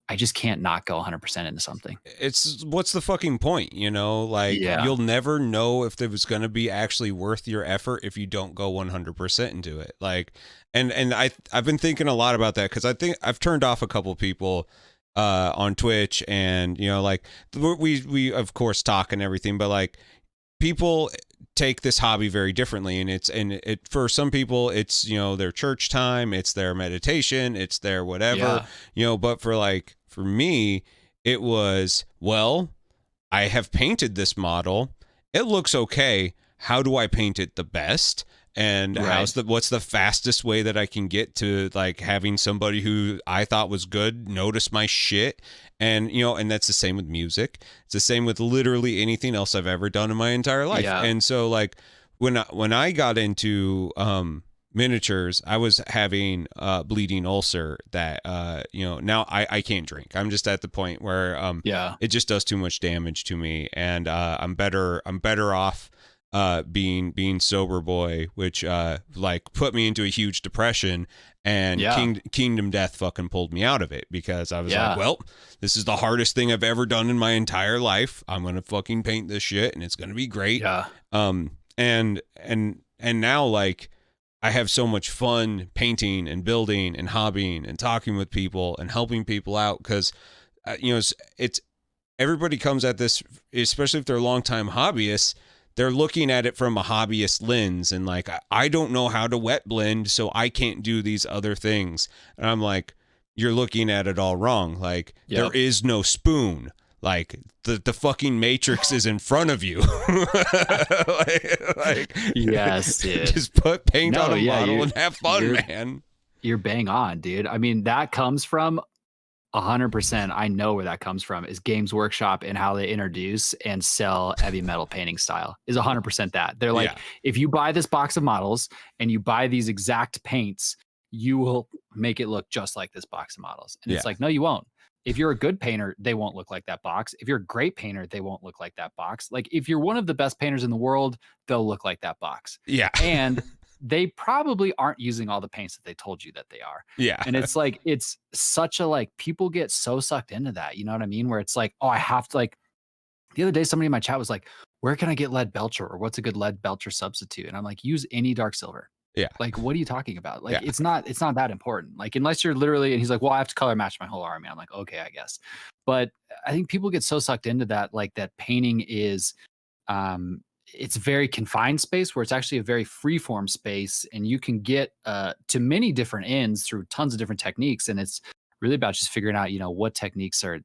I just can't not go 100% into something. It's what's the fucking point, like you'll never know if it was going to be actually worth your effort if you don't go 100% into it. Like, and I've been thinking a lot about that. 'Cause I think I've turned off a couple people on Twitch, and like we of course talk and everything, but like people take this hobby very differently, and it for some people it's their church time, it's their meditation, it's their whatever, but for me it was, well, I have painted this model it looks okay. How do I paint it the best? And Right. what's the fastest way that I can get to like having somebody who I thought was good notice my shit? And and that's the same with music. It's the same with literally anything else I've ever done in my entire life. Yeah. And so like when I got into miniatures, I was having bleeding ulcer that now I can't drink. I'm just at the point where Yeah. it just does too much damage to me, and I'm better off being sober boy, which like put me into a huge depression, and Yeah. Kingdom Death fucking pulled me out of it, because I was like, Yeah. well, this is the hardest thing I've ever done in my entire life. I'm gonna fucking paint this shit, and it's gonna be great. Yeah. And now like I have so much fun painting and building and hobbying and talking with people and helping people out, because it's everybody comes at this, especially if they're longtime hobbyists, they're looking at it from a hobbyist lens, and like, I don't know how to wet blend, so I can't do these other things. And I'm like, you're looking at it all wrong. Like, there is no spoon. Like, the fucking matrix is in front of you. Yes, dude. Just put paint on a model and have fun, man. You're bang on, dude. I mean, that comes from 100%. I know where that comes from, is Games Workshop and how they introduce and sell heavy metal painting style is 100% that. They're like, if you buy this box of models and you buy these exact paints, you will make it look just like this box of models. And it's like, no, you won't. If you're a good painter, they won't look like that box. If you're a great painter, they won't look like that box. Like, if you're one of the best painters in the world, they'll look like that box. Yeah. And they probably aren't using all the paints that they told you that they are. Yeah. And it's like, it's such a, like, people get so sucked into that. You know what I mean? Where it's like, oh, I have to, like, the other day, somebody in my chat was like, where can I get lead belcher, or what's a good lead belcher substitute? And I'm like, use any dark silver. Yeah. Like, what are you talking about? Like, it's not that important. Like, unless you're literally, and he's like, well, I have to color match my whole army. I'm like, okay, I guess. But I think people get so sucked into that, like, that painting is, it's a very confined space, where it's actually a very free form space, and you can get to many different ends through tons of different techniques. And it's really about just figuring out, what techniques are,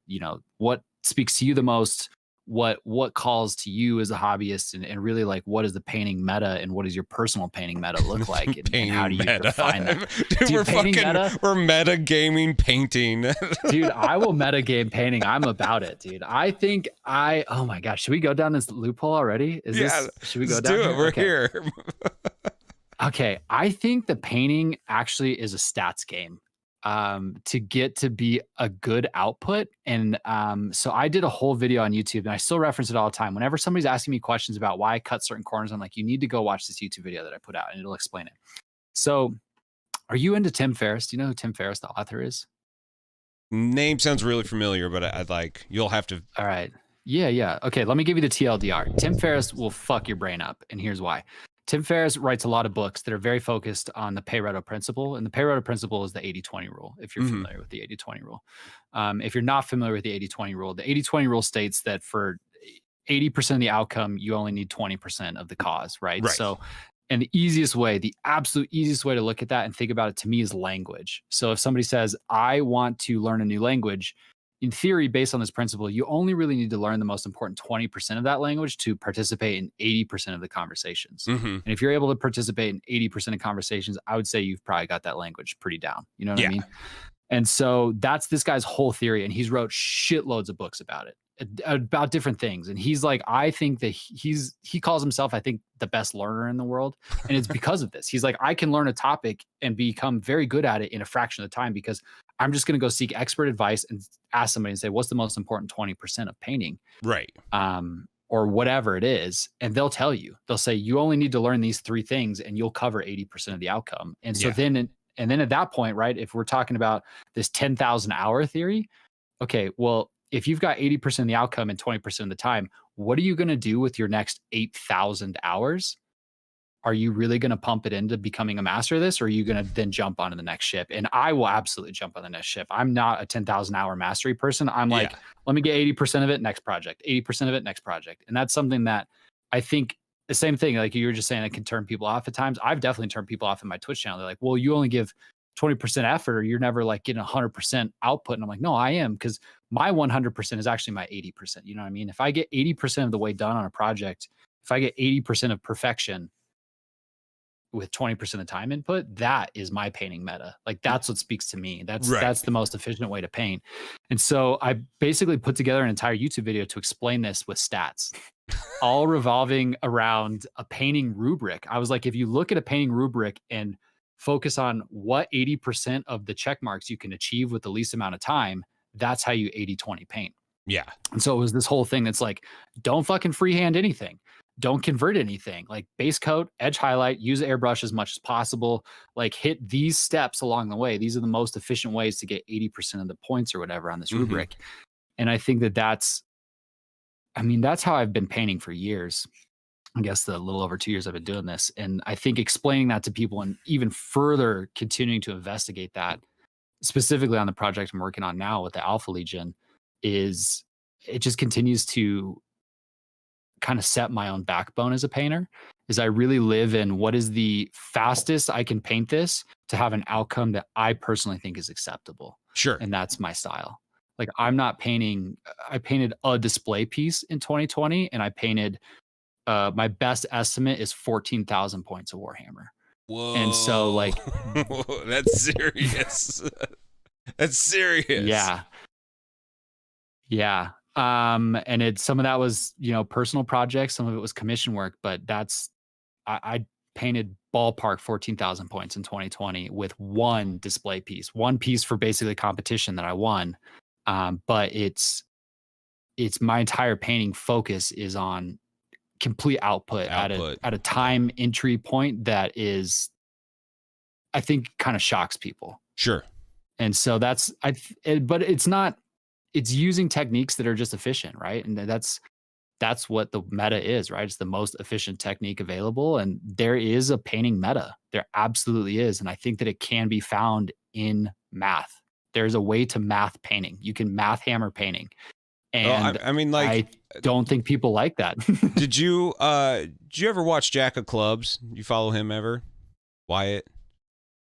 what speaks to you the most, what calls to you as a hobbyist, and really, like, what is the painting meta, and what does your personal painting meta look like, and how do you define that? Dude, we're meta gaming painting. Dude, I will meta game painting. I'm about it, dude. Oh my gosh, should we go down this loophole already? Should we go down? Do it. We're here. Okay, I think the painting actually is a stats game, to get to be a good output. And so I did a whole video on YouTube, and I still reference it all the time. Whenever somebody's asking me questions about why I cut certain corners, I'm like, you need to go watch this YouTube video that I put out, and it'll explain it. So, are you into Tim Ferriss? Do you know who Tim Ferriss, the author, is? Name sounds really familiar, but I'd like, you'll have to. All right. Yeah. Okay, let me give you the TLDR. Tim Ferriss will fuck your brain up, and here's why. Tim Ferriss writes a lot of books that are very focused on the Pareto principle. And the Pareto principle is the 80-20 rule, if you're familiar with the 80-20 rule. If you're not familiar with the 80-20 rule, the 80-20 rule states that for 80% of the outcome, you only need 20% of the cause, right? So, and the absolute easiest way to look at that and think about it, to me, is language. So if somebody says, I want to learn a new language, in theory, based on this principle, you only really need to learn the most important 20% of that language to participate in 80% of the conversations. And if you're able to participate in 80% of conversations, I would say you've probably got that language pretty down. You know what I mean? And so that's this guy's whole theory. And he's wrote shitloads of books about it, about different things. And he's like, I think that he calls himself, I think, the best learner in the world. And it's because of this. He's like, I can learn a topic and become very good at it in a fraction of the time, because I'm just going to go seek expert advice and ask somebody and say, what's the most important 20% of painting? Right. Or whatever it is. And they'll tell you, they'll say, you only need to learn these 3 things and you'll cover 80% of the outcome. And so then at that point, right, if we're talking about this 10,000 hour theory, okay, well, if you've got 80% of the outcome and 20% of the time, what are you going to do with your next 8,000 hours? Are you really going to pump it into becoming a master of this, or are you going to then jump onto the next ship? And I will absolutely jump on the next ship. I'm not a 10,000 hour mastery person. I'm like, let me get 80% of it, next project, 80% of it, next project. And that's something that I think, the same thing, like you were just saying, it can turn people off at times. I've definitely turned people off in my Twitch channel. They're like, well, you only give 20% effort, or you're never like getting 100% output. And I'm like, no, I am, because my 100% is actually my 80%. You know what I mean? If I get 80% of the way done on a project, if I get 80% of perfection with 20% of time input, that is my painting meta. Like that's what speaks to me. That's the most efficient way to paint. And so I basically put together an entire YouTube video to explain this with stats, all revolving around a painting rubric. I was like, if you look at a painting rubric and focus on what 80% of the check marks you can achieve with the least amount of time, that's how you 80-20 paint. Yeah. And so it was this whole thing that's like, don't fucking freehand anything. Don't convert anything. Like base coat, edge highlight, use airbrush as much as possible. Like hit these steps along the way. These are the most efficient ways to get 80% of the points or whatever on this rubric. And I think that's how I've been painting for years. I guess the little over 2 years I've been doing this. And I think explaining that to people and even further continuing to investigate that, specifically on the project I'm working on now with the Alpha Legion, is it just continues to kind of set my own backbone as a painter. Is I really live in what is the fastest I can paint this to have an outcome that I personally think is acceptable. Sure. And that's my style. Like I'm not painting, I painted a display piece in 2020 and I painted, my best estimate is 14,000 points of Warhammer. Whoa. And so like, that's serious. That's serious. Yeah. Yeah. And some of that was, personal projects. Some of it was commission work, but I painted ballpark 14,000 points in 2020 with one display piece, one piece for basically competition that I won. But it's my entire painting focus is on complete output. At a time entry point that is, I think, kind of shocks people. Sure. And so but it's not, it's using techniques that are just efficient, right? And that's what the meta is, right? It's the most efficient technique available. And there is a painting meta. There absolutely is. And I think that it can be found in math. There's a way to math painting. You can math hammer painting. And I don't think people like that. Did you ever watch Jack of Clubs? You follow him ever? Wyatt?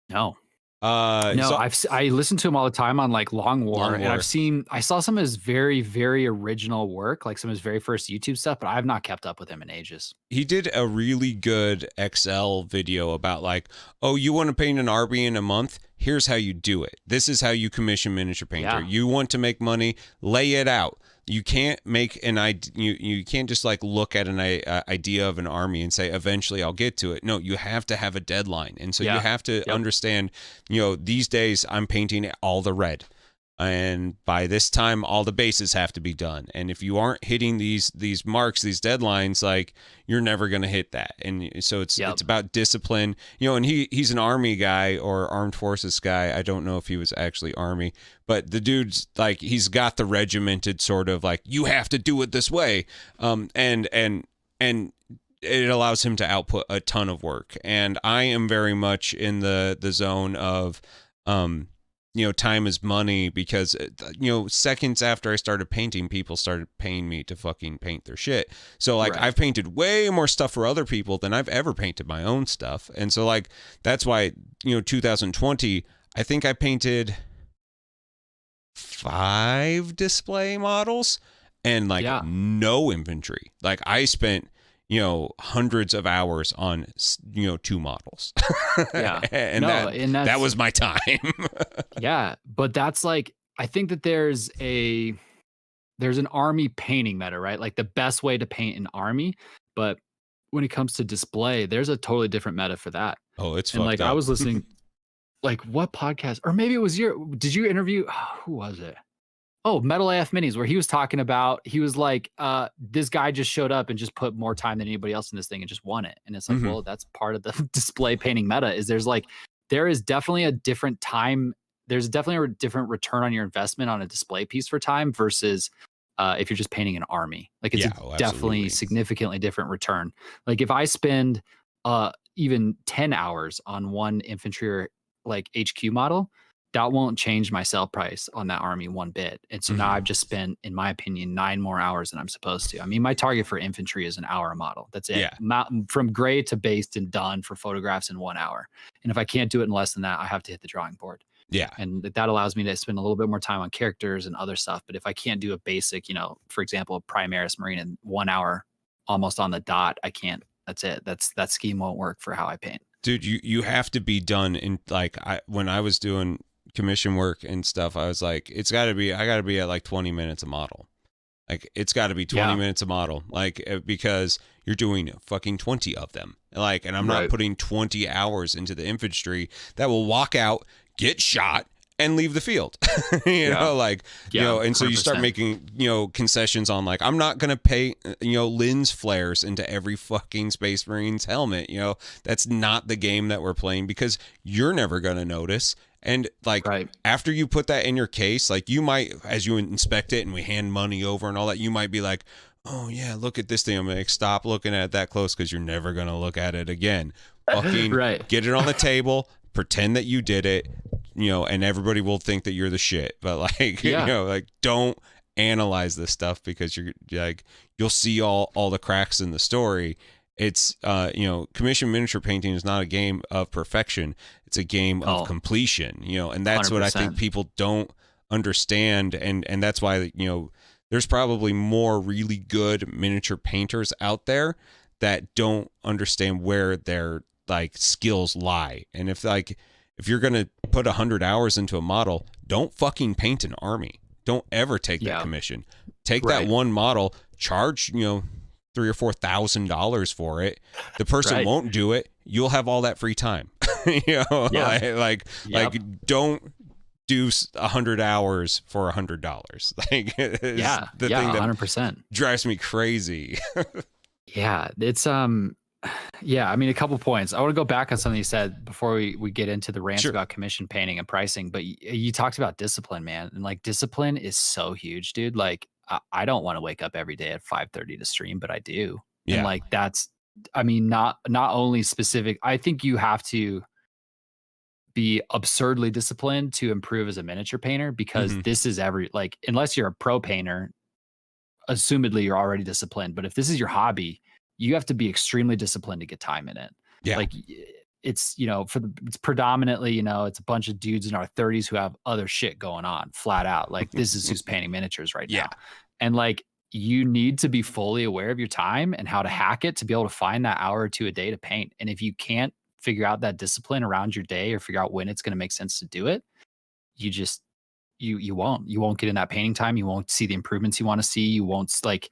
No. I listen to him all the time on like Long War, and I saw some of his very, very original work, like some of his very first YouTube stuff, but I've not kept up with him in ages. He did a really good Excel video about like, oh, you want to paint an army in a month? Here's how you do it. This is how you commission miniature painter. Yeah. You want to make money? Lay it out. You can't make an idea. You can't just like look at an idea of an army and say eventually I'll get to it. No, you have to have a deadline, and so you have to understand. These days I'm painting all the red, and by this time all the bases have to be done. And if you aren't hitting these marks, these deadlines, like you're never going to hit that. And so it's about discipline. And he's an army guy or armed forces guy. I don't know if he was actually army, but the dude's like, he's got the regimented sort of like, you have to do it this way. And it allows him to output a ton of work. And I am very much in the zone of, time is money, because, seconds after I started painting, people started paying me to fucking paint their shit. So like, I've painted way more stuff for other people than I've ever painted my own stuff. And so like, that's why, 2020, I think I painted 5 display models and like no inventory. Like I spent, hundreds of hours on, 2 models. Yeah. and that was my time. Yeah. But that's like, I think that there's an army painting meta, right? Like the best way to paint an army. But when it comes to display, there's a totally different meta for that. Oh, it's and like up. I was listening, like what podcast, or maybe it was did you interview, who was it? Oh, Metal AF Minis, where he was talking about, he was like, this guy just showed up and just put more time than anybody else in this thing and just won it. And it's like, well, that's part of the display painting meta, is there is definitely a different time. There's definitely a different return on your investment on a display piece for time versus if you're just painting an army. Like it's definitely significantly different return. Like if I spend even 10 hours on one infantry or like HQ model, that won't change my sale price on that army one bit. And so now I've just spent, in my opinion, 9 more hours than I'm supposed to. I mean, my target for infantry is an hour a model. That's it. Yeah. From gray to based and done for photographs in 1 hour. And if I can't do it in less than that, I have to hit the drawing board. Yeah. And that allows me to spend a little bit more time on characters and other stuff. But if I can't do a basic, for example, a Primaris Marine in 1 hour, almost on the dot, I can't. That's it. That scheme won't work for how I paint. Dude, you have to be done in like when I was doing commission work and stuff, I was like, I got to be at like 20 minutes a model. Like it's got to be 20 minutes a model, like because you're doing fucking 20 of them. Like, and I'm not putting 20 hours into the infantry that will walk out, get shot, and leave the field. you know, like, you know, and so 100%. You start making, you know, concessions on like, I'm not going to pay, you know, lens flares into every fucking Space Marine's helmet. You know, that's not the game that we're playing because you're never going to notice. And like after you put that in your case, like you might, as you inspect it and we hand money over and all that, you might be like, oh yeah, look at this thing. I'm like, stop looking at it that close because you're never going to look at it again. Fucking get it on the table, pretend that you did it, you know, and everybody will think that you're the shit. But like, you know, like don't analyze this stuff because you're like, you'll see all the cracks in the story. It's you know, commission miniature painting is not a game of perfection. It's a game of completion, you know, and that's 100%. What I think people don't understand. And that's why, you know, there's probably more really good miniature painters out there that don't understand where their like skills lie. And if you're going to put 100 hours into a model, don't fucking paint an army. Don't ever take that commission. Take that one model, charge, you know, $3,000 or $4,000 for it. The person won't do it. You'll have all that free time. you know, like don't do 100 hours for $100. Like, the thing that 100% drives me crazy. It's yeah, I mean, a couple points. I want to go back on something you said before we get into the rants about commission painting and pricing. But you talked about discipline, man, and like discipline is so huge, dude. Like I don't want to wake up every day at 5:30 to stream, but I do. Yeah. And like that's, I mean, not only specific. I think you have to be absurdly disciplined to improve as a miniature painter because this is like unless you're a pro painter, assumedly you're already disciplined. But if this is your hobby, you have to be extremely disciplined to get time in it. Yeah. Like it's, you know, it's predominantly, you know, it's a bunch of dudes in our 30s who have other shit going on flat out. Like this is who's painting miniatures right now. And like, you need to be fully aware of your time and how to hack it to be able to find that hour or two a day to paint. And if you can't figure out that discipline around your day or figure out when it's going to make sense to do it, you just, you won't get in that painting time. You won't see the improvements you want to see. You won't like,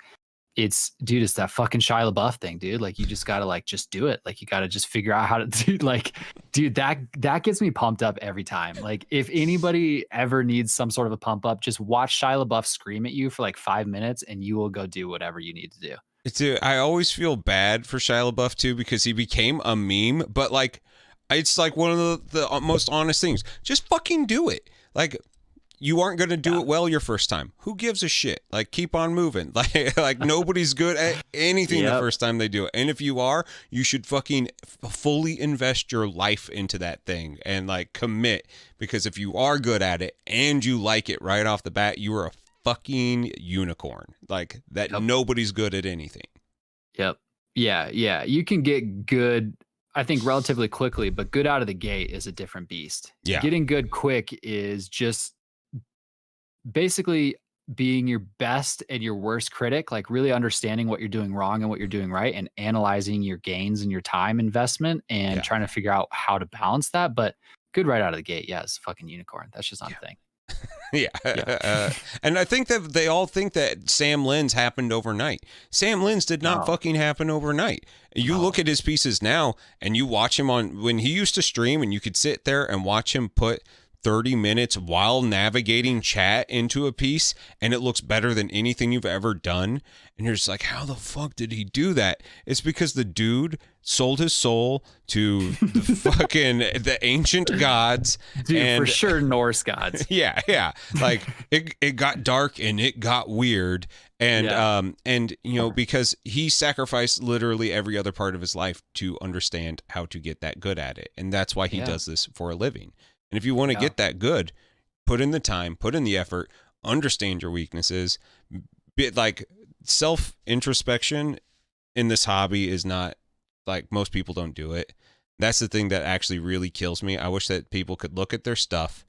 it's that fucking Shia LaBeouf thing, dude. Like you just gotta like just do it. Like you gotta just figure out how to do. Like, dude, that gets me pumped up every time. Like if anybody ever needs some sort of a pump up, just watch Shia LaBeouf scream at you for like 5 minutes, and you will go do whatever you need to do. Dude, I always feel bad for Shia LaBeouf too because he became a meme. But like, it's like one of the most honest things. Just fucking do it. Like. You aren't going to do it well your first time. Who gives a shit? Like, keep on moving. Like nobody's good at anything the first time they do it. And if you are, you should fucking fully invest your life into that thing and like commit. Because if you are good at it and you like it right off the bat, you are a fucking unicorn. Like that. Nobody's good at anything. Yep. Yeah. You can get good, I think, relatively quickly, but good out of the gate is a different beast. Yeah. Getting good quick is just basically being your best and your worst critic, like really understanding what you're doing wrong and what you're doing right and analyzing your gains and your time investment and trying to figure out how to balance that. But good right out of the gate. Yeah, it's a fucking unicorn. That's just not a thing. And I think that they all think that Sam Lynn's happened overnight. Sam Lynn's did not fucking happen overnight. You look at his pieces now and you watch him on when he used to stream and you could sit there and watch him put 30 minutes while navigating chat into a piece and it looks better than anything you've ever done. And you're just like, how the fuck did he do that? It's because the dude sold his soul to the fucking the ancient gods. Dude, and for sure Norse gods. Yeah. Like it got dark and it got weird. And you know, because he sacrificed literally every other part of his life to understand how to get that good at it. And that's why he does this for a living. And if you want to get that good, put in the time, put in the effort, understand your weaknesses. Like self-introspection in this hobby is not like most people don't do it. That's the thing that actually really kills me. I wish that people could look at their stuff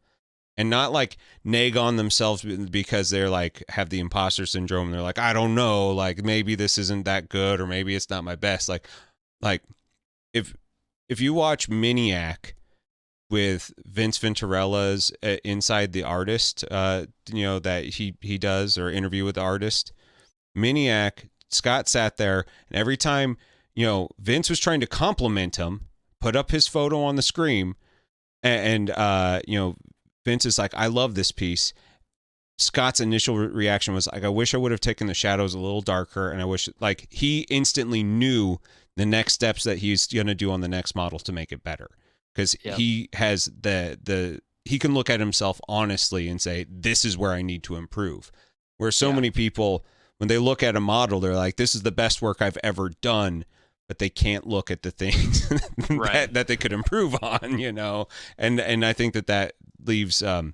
and not like nag on themselves because they're like have the imposter syndrome and they're like, I don't know, like maybe this isn't that good or maybe it's not my best. Like if you watch Miniac with Vince Venturella's Inside the Artist, that he does, or Interview with the Artist, Miniac, Scott sat there, and every time, Vince was trying to compliment him, put up his photo on the screen, and Vince is like, I love this piece. Scott's initial reaction was like, I wish I would have taken the shadows a little darker, and I wish, like, he instantly knew the next steps that he's going to do on the next model to make it better. Because he has he can look at himself honestly and say, this is where I need to improve. Where so many people, when they look at a model, they're like, this is the best work I've ever done, but they can't look at the things that they could improve on, and I think that leaves, I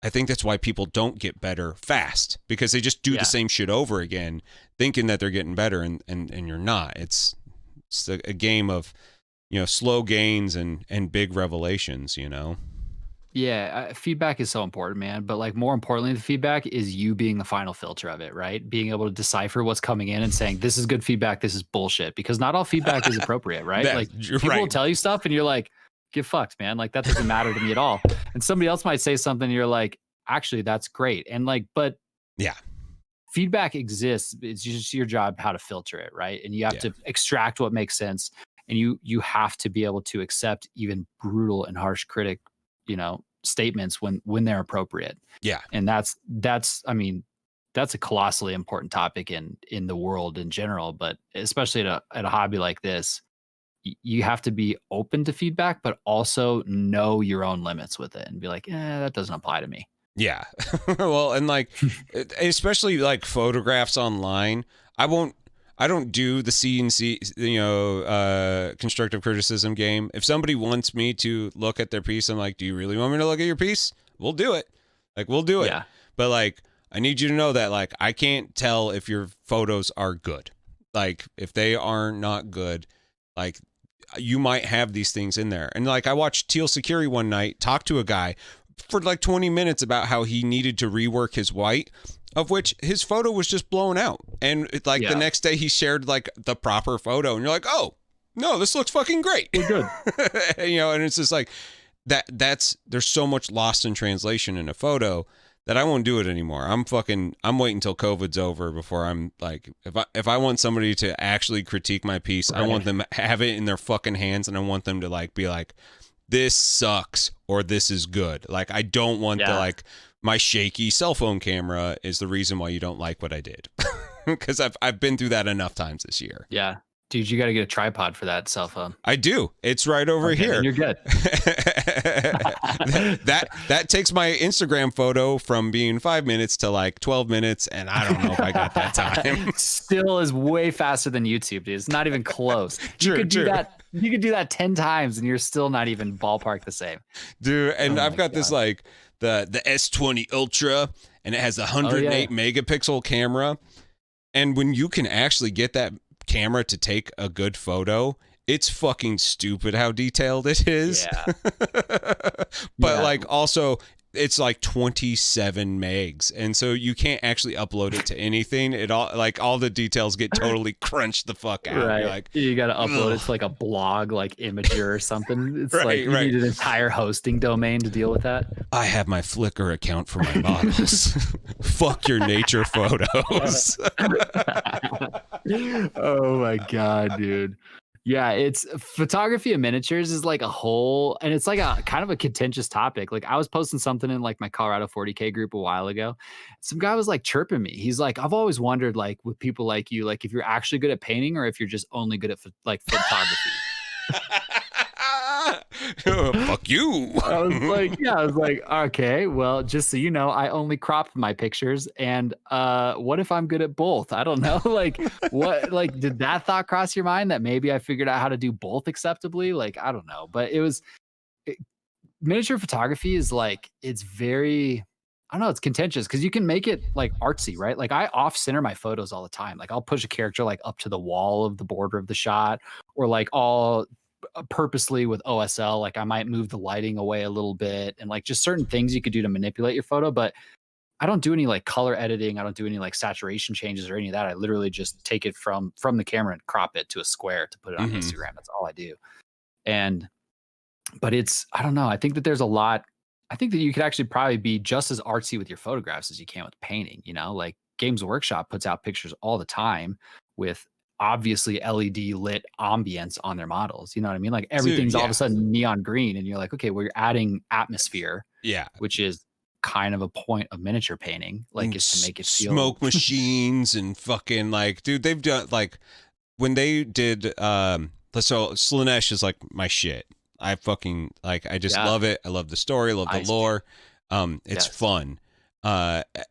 think that's why people don't get better fast, because they just do the same shit over again, thinking that they're getting better, and you're not. It's a game of, slow gains and big revelations, Yeah, feedback is so important, man. But like more importantly, the feedback is you being the final filter of it, right? Being able to decipher what's coming in and saying, this is good feedback, this is bullshit. Because not all feedback is appropriate, right? Like people will tell you stuff and you're like, get fucked, man. Like that doesn't matter to me at all. And somebody else might say something and you're like, actually, that's great. And like, but feedback exists. It's just your job how to filter it, right? And you have to extract what makes sense. And you have to be able to accept even brutal and harsh critic statements when they're appropriate. And that's a colossally important topic in the world in general, but especially at a hobby like this, you have to be open to feedback, but also know your own limits with it and be like, that doesn't apply to me. Well, and like especially like photographs online, I don't do the CNC, constructive criticism game. If somebody wants me to look at their piece, I'm like, do you really want me to look at your piece? We'll do it. Like, we'll do it. Yeah. But like, I need you to know that like, I can't tell if your photos are good. Like, if they are not good, like, you might have these things in there. And like, I watched Teal Security one night talk to a guy for like 20 minutes about how he needed to rework his white, of which his photo was just blown out. And the next day he shared like the proper photo and you're like, oh no, this looks fucking great. We're good. And it's just like there's so much lost in translation in a photo that I won't do it anymore. I'm waiting until COVID's over before I'm like, if I want somebody to actually critique my piece, I want them to have it in their fucking hands, and I want them to like be like, this sucks or this is good. Like, I don't want the like, my shaky cell phone camera is the reason why you don't like what I did. Because I've been through that enough times this year. Yeah. Dude, you got to get a tripod for that cell phone. I do. It's right over here. You're good. that takes my Instagram photo from being 5 minutes to like 12 minutes, and I don't know if I got that time. Still is way faster than YouTube, dude. It's not even close. You could do that 10 times, and you're still not even ballpark the same. Dude, and I've got this like the S20 Ultra, and it has a 108 megapixel camera. And when you can actually get that camera to take a good photo, it's fucking stupid how detailed it is. But like, also it's like 27 megs, and so you can't actually upload it to anything. It all the details get totally crunched the fuck out. Right. You're like, you got to upload it to like a blog, like Imager or something. It's like you need an entire hosting domain to deal with that. I have my Flickr account for my models. Fuck your nature photos. Oh my God, dude. Yeah, it's photography of miniatures is like a whole, and it's like a kind of a contentious topic. Like, I was posting something in like my Colorado 40K group a while ago. Some guy was like chirping me. He's like, I've always wondered, like, with people like you, like if you're actually good at painting or if you're just only good at photography. Fuck you. I was like, okay, well, just so you know, I only crop my pictures, and what if I'm good at both? I don't know. Like, what, like, did that thought cross your mind that maybe I figured out how to do both acceptably? Like, I don't know, but miniature photography is like, it's very, I don't know, it's contentious because you can make it like artsy, right? Like, I off center my photos all the time. Like, I'll push a character like up to the wall of the border of the shot, or like I'll purposely with OSL, like I might move the lighting away a little bit and like just certain things you could do to manipulate your photo. But I don't do any like color editing. I don't do any like saturation changes or any of that. I literally just take it from the camera and crop it to a square to put it on Instagram. That's all I do. And but I don't know. I think that there's a lot. I think that you could actually probably be just as artsy with your photographs as you can with painting. Like Games Workshop puts out pictures all the time with obviously LED lit ambience on their models. You know what I mean? Like everything's all of a sudden neon green, and you're like, okay, well, you're adding atmosphere, which is kind of a point of miniature painting, like is to make it feel smoke machines and fucking like, dude, they've done like when they did so Slaanesh is like my shit. I fucking like, I just love it. I love the story, love the lore. It's fun.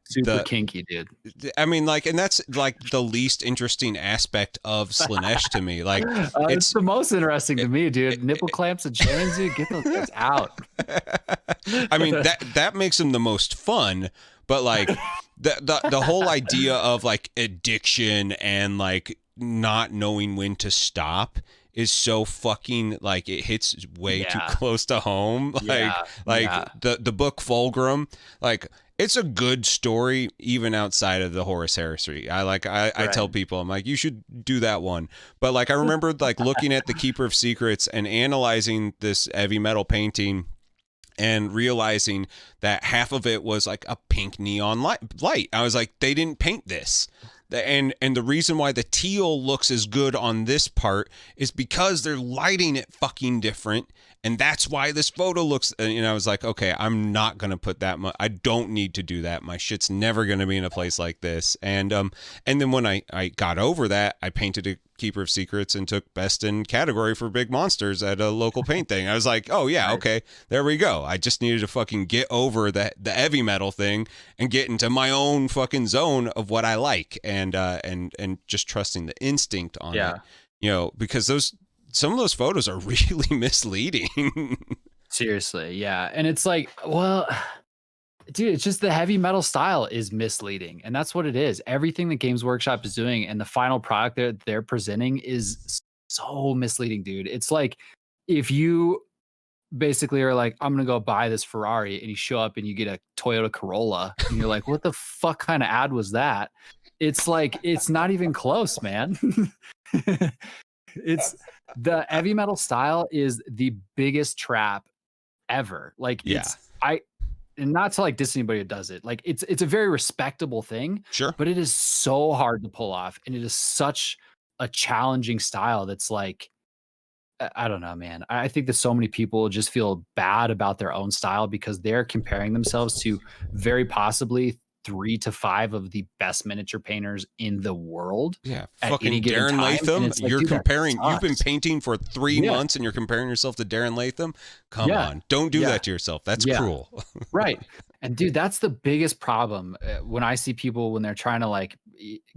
Super kinky, dude. I mean, like, and that's like the least interesting aspect of Slaanesh to me. Like, it's the most interesting to me, dude. Nipple clamps and chains, dude. Get those things out. I mean, that makes them the most fun. But like the whole idea of like addiction and like not knowing when to stop is so fucking like, it hits way too close to home. The book Fulgrim, like, it's a good story even outside of the Horus Heresy. I tell people, I'm like, you should do that one. But like, I remember like looking at the Keeper of Secrets and analyzing this heavy metal painting and realizing that half of it was like a pink neon light. I was like, they didn't paint this. And the reason why the teal looks as good on this part is because they're lighting it fucking different. And that's why this photo looks, and I was like, okay, I'm not going to put that much. I don't need to do that. My shit's never going to be in a place like this. And then when I got over that, I painted a Keeper of Secrets and took best in category for big monsters at a local paint thing. I was like, oh yeah, okay, there we go. I just needed to fucking get over the heavy metal thing and get into my own fucking zone of what I like, and just trusting the instinct on it. Because some of those photos are really misleading. Seriously, yeah. And it's like, well, dude, it's just the heavy metal style is misleading. And that's what it is. Everything that Games Workshop is doing and the final product that they're presenting is so misleading, dude. It's like if you basically are like, I'm going to go buy this Ferrari, and you show up and you get a Toyota Corolla, and you're like, what the fuck kind of ad was that? It's like, it's not even close, man. It's the heavy metal style is the biggest trap ever. Like and not to like diss anybody who does it. Like it's a very respectable thing, sure, but it is so hard to pull off, and it is such a challenging style that's like, I don't know, man. I think that so many people just feel bad about their own style because they're comparing themselves to very possibly 3 to 5 of the best miniature painters in the world. Yeah, fucking Darren Latham. Like, you're comparing. You've been painting for 3 months, and you're comparing yourself to Darren Latham. Come on, don't do that to yourself. That's cruel. Right. And dude, that's the biggest problem when I see people when they're trying to like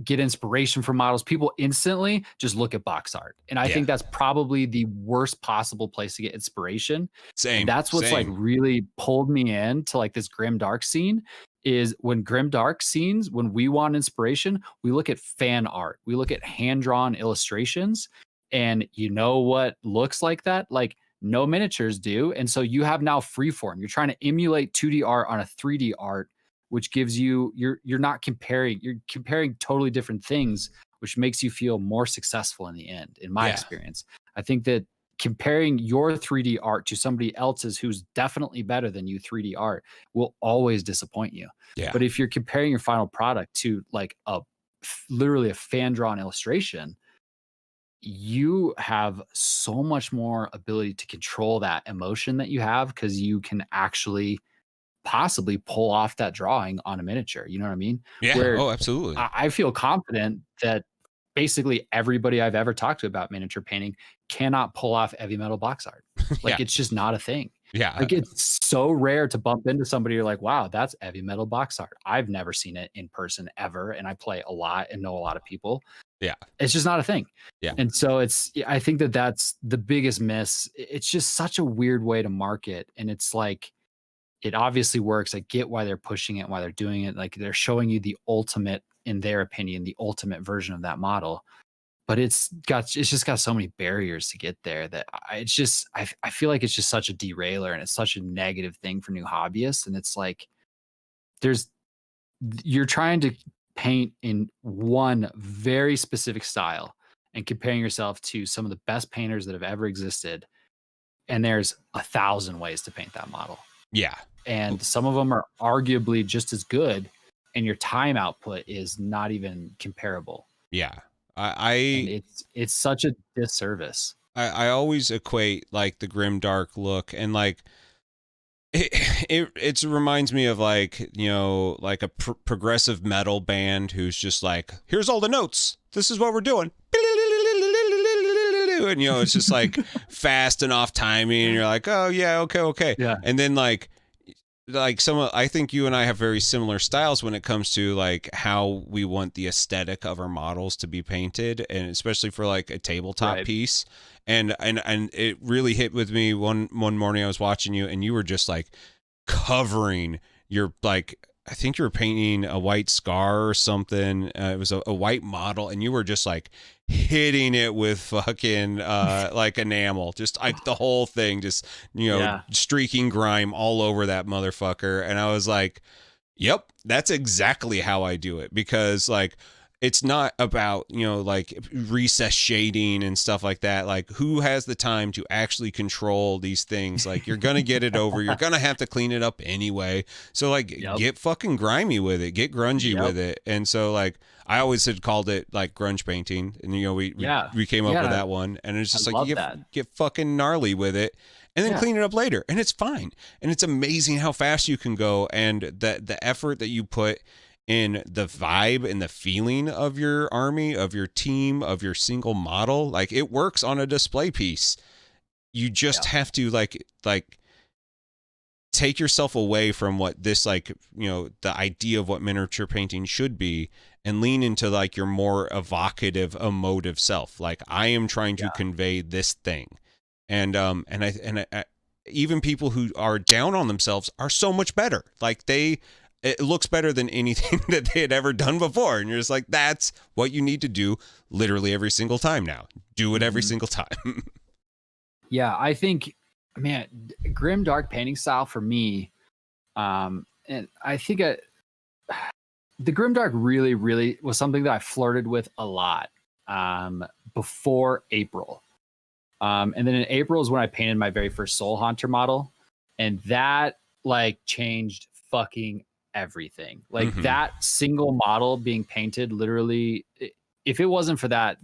get inspiration from models. People instantly just look at box art, and I think that's probably the worst possible place to get inspiration. Same. And that's what's like really pulled me in to like this Grimdark scene. Is when Grimdark scenes, when we want inspiration, we look at fan art, we look at hand-drawn illustrations, and you know what looks like that? Like no miniatures do. And so you have now freeform. You're trying to emulate 2D art on a 3D art, which gives you, you're not comparing, you're comparing totally different things, which makes you feel more successful in the end, in my experience. I think that comparing your 3D art to somebody else's who's definitely better than you 3D art will always disappoint you. Yeah. But if you're comparing your final product to like literally a fan drawn illustration, you have so much more ability to control that emotion that you have, because you can actually possibly pull off that drawing on a miniature. You know what I mean? Yeah. Oh, absolutely. I feel confident that basically everybody I've ever talked to about miniature painting cannot pull off heavy metal box art. Like it's just not a thing. Yeah. Like it's so rare to bump into somebody you're like, wow, that's heavy metal box art. I've never seen it in person ever. And I play a lot and know a lot of people. Yeah. It's just not a thing. Yeah. And so I think that that's the biggest miss. It's just such a weird way to market. And it's like, it obviously works. I get why they're pushing it, why they're doing it. Like they're showing you the ultimate, in their opinion, the ultimate version of that model. but it's just got so many barriers to get there that I feel like it's just such a derailer, and it's such a negative thing for new hobbyists. And it's like there's you're trying to paint in one very specific style and comparing yourself to some of the best painters that have ever existed, and there's 1,000 ways to paint that model, Yeah. and some of them are arguably just as good, and your time output is not even comparable. Yeah. And I it's such a disservice. I always equate like the grimdark look and like it reminds me of like, you know, like a progressive metal band who's just like, here's all the notes, this is what we're doing, and you know, it's just like fast and off timing, and you're like, oh yeah, okay, Yeah. and then like I think you and I have very similar styles when it comes to like how we want the aesthetic of our models to be painted, and especially for like a tabletop piece. And it really hit with me one morning I was watching you, and you were just like covering your, like, I think you were painting a white scar or something. It was a white model, and you were just like hitting it with fucking like enamel, just like the whole thing, just, you know, streaking grime all over that motherfucker. And I was like, yep, that's exactly how I do it, because like it's not about, you know, like recess shading and stuff like that. Like, who has the time to actually control these things? Like, you're going to get it over. You're going to have to clean it up anyway. So like, get fucking grimy with it, get grungy with it. And so like, I always had called it like grunge painting. And, you know, we came up with that one, and it's just like, you get fucking gnarly with it, and then clean it up later, and it's fine. And it's amazing how fast you can go, and the effort that you put in the vibe and the feeling of your army, of your team, of your single model. Like, it works on a display piece. You just have to like take yourself away from what this, like, you know, the idea of what miniature painting should be, and lean into like your more evocative, emotive self. Like, I am trying to convey this thing. And I even people who are down on themselves are so much better. Like, it looks better than anything that they had ever done before. And you're just like, that's what you need to do literally every single time now. Do it every single time. Yeah, I think, man, grim dark painting style for me, and I think the grim dark really, really was something that I flirted with a lot before April. And then in April is when I painted my very first Soul Haunter model. And that like changed fucking everything. Like that single model being painted, literally, if it wasn't for that,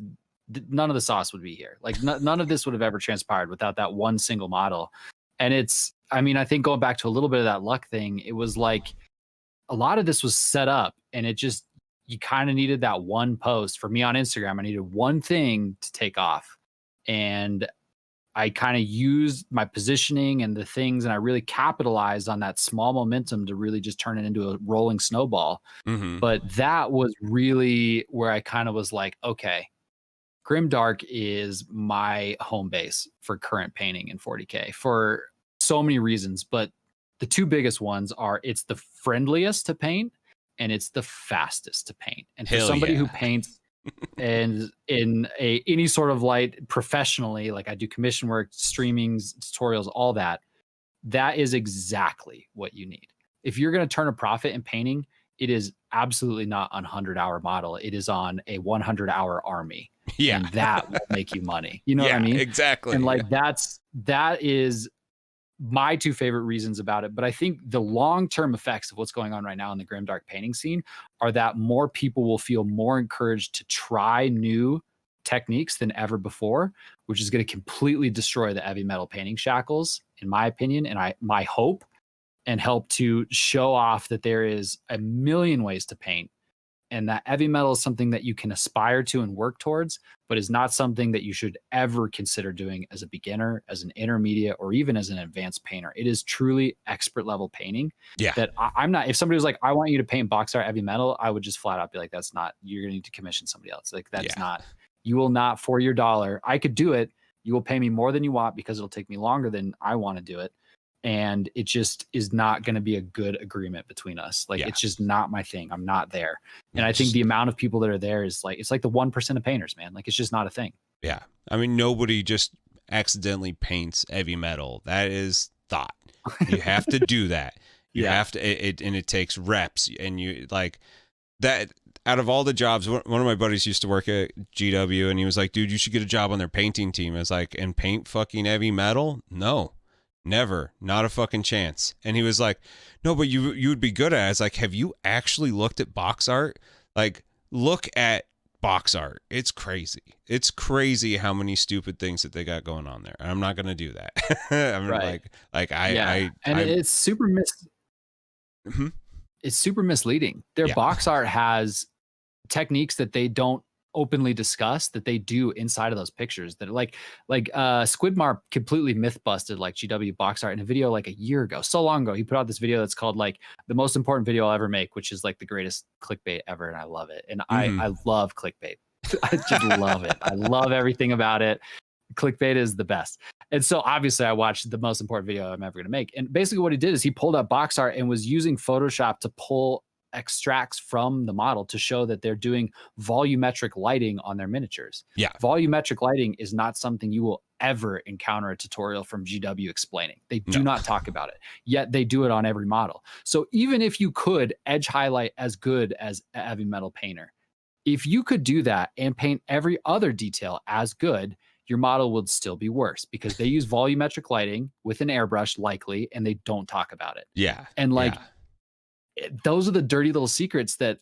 none of the sauce would be here. Like none of this would have ever transpired without that one single model. And I mean, I think going back to a little bit of that luck thing, it was like a lot of this was set up, and it just, you kind of needed that one post. For me on Instagram, I needed one thing to take off. And I kind of used my positioning and the things, and I really capitalized on that small momentum to really just turn it into a rolling snowball. But that was really where I kind of was like, okay, Grimdark is my home base for current painting in 40K for so many reasons. But the two biggest ones are, it's the friendliest to paint, and it's the fastest to paint. And for somebody who paints and in any sort of light professionally, like I do commission work, streamings, tutorials, all that is exactly what you need. If you're going to turn a profit in painting, it is absolutely not on 100-hour model. It is on a 100-hour army. And that will make you money. You know what I mean? Exactly. And like that is my two favorite reasons about it. But I think the long-term effects of what's going on right now in the grimdark painting scene are that more people will feel more encouraged to try new techniques than ever before, which is going to completely destroy the heavy metal painting shackles, in my opinion, and my hope, and help to show off that there is a million ways to paint, and that heavy metal is something that you can aspire to and work towards, but is not something that you should ever consider doing as a beginner, as an intermediate, or even as an advanced painter. It is truly expert level painting. That I'm not, if somebody was like, I want you to paint box art heavy metal, I would just flat out be like, that's not, you're gonna need to commission somebody else. Like that's not, you will not, for your dollar, I could do it. You will pay me more than you want because it'll take me longer than I want to do it. and it just is not going to be a good agreement between us. Like, it's just not my thing. I'm not there. And I think the amount of people that are there is like, it's like the 1% of painters, man. Like, it's just not a thing. Yeah. I mean, nobody just accidentally paints heavy metal. That is thought. You have to do that. You have to, and it takes reps, and you like that. Out of all the jobs, one of my buddies used to work at GW, and he was like, dude, you should get a job on their painting team. I was like, and paint fucking heavy metal? No, never, not a fucking chance. And he was like, no, but you would be good at it. I was like, have you actually looked at box art? Like, look at box art. It's crazy. It's crazy how many stupid things that they got going on there. I'm not going to do that. I'm it's super it's super misleading. Their box art has techniques that they don't openly discuss that they do inside of those pictures that like Squidmar completely myth busted like GW box art in a video like a year ago, so long ago. He put out this video that's called like the most important video I'll ever make, which is like the greatest clickbait ever, and I love it. And I love clickbait. I just love it. I love everything about it. Clickbait is the best. And so obviously I watched the most important video I'm ever going to make. And basically what he did is he pulled up box art and was using Photoshop to pull extracts from the model to show that they're doing volumetric lighting on their miniatures. Yeah. Volumetric lighting is not something you will ever encounter a tutorial from GW explaining. They do not talk about it, yet they do it on every model. So even if you could edge highlight as good as a heavy metal painter, if you could do that and paint every other detail as good, your model would still be worse because they use volumetric lighting with an airbrush likely, and they don't talk about it. Yeah. And like, those are the dirty little secrets that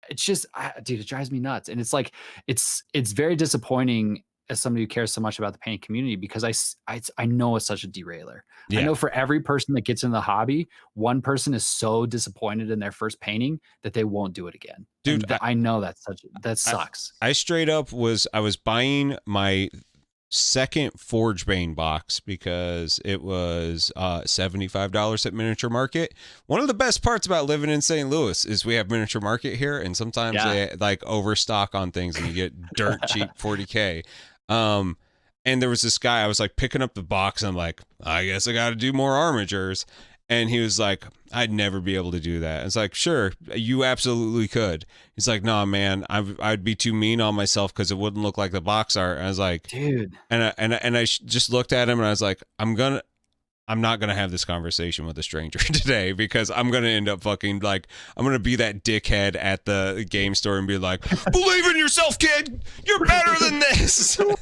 it's just, dude, it drives me nuts. And it's like, it's very disappointing as somebody who cares so much about the painting community, because I know it's such a derailer. Yeah. I know for every person that gets in the hobby, one person is so disappointed in their first painting that they won't do it again. Dude, I know that sucks. I straight up I was buying my second Forgebane box because it was $75 at Miniature Market. One of the best parts about living in St. Louis is we have Miniature Market here, and sometimes they like overstock on things and you get dirt cheap 40K. And there was this guy, I was like picking up the box and I'm like, I guess I got to do more armatures. And he was like, I'd never be able to do that. It's like, sure, you absolutely could. He's like, nah, man, I'd be too mean on myself because it wouldn't look like the box art. And I was like, dude. And I just looked at him and I was like, I'm not gonna have this conversation with a stranger today because I'm gonna end up fucking like I'm gonna be that dickhead at the game store and be like, believe in yourself, kid. You're better than this. Do it.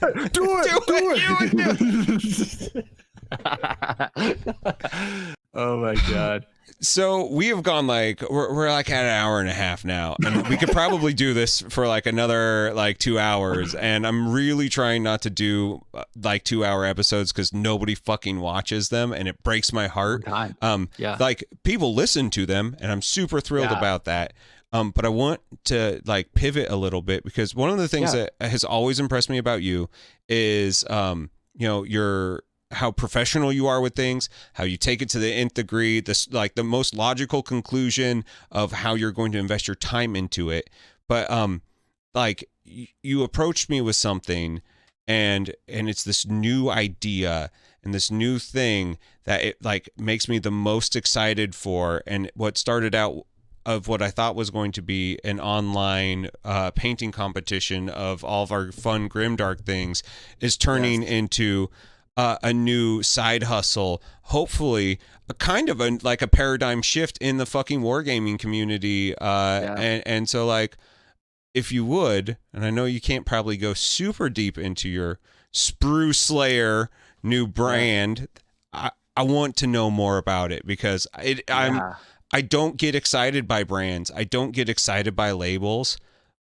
Oh my god. So we have gone like we're like at an hour and a half now, and we could probably do this for like another like 2 hours. And I'm really trying not to do like 2-hour episodes because nobody fucking watches them, and it breaks my heart. Like people listen to them, and I'm super thrilled about that. But I want to like pivot a little bit because one of the things that has always impressed me about you is how professional you are with things, how you take it to the nth degree, this like the most logical conclusion of how you're going to invest your time into it. But like you approached me with something and it's this new idea and this new thing that it like makes me the most excited for. And what started out of what I thought was going to be an online painting competition of all of our fun Grimdark things is turning into a new side hustle, hopefully a kind of like a paradigm shift in the fucking wargaming community. And so like, if you would, and I know you can't probably go super deep into your Sprue Slayer new brand. I want to know more about it because I don't get excited by brands. I don't get excited by labels,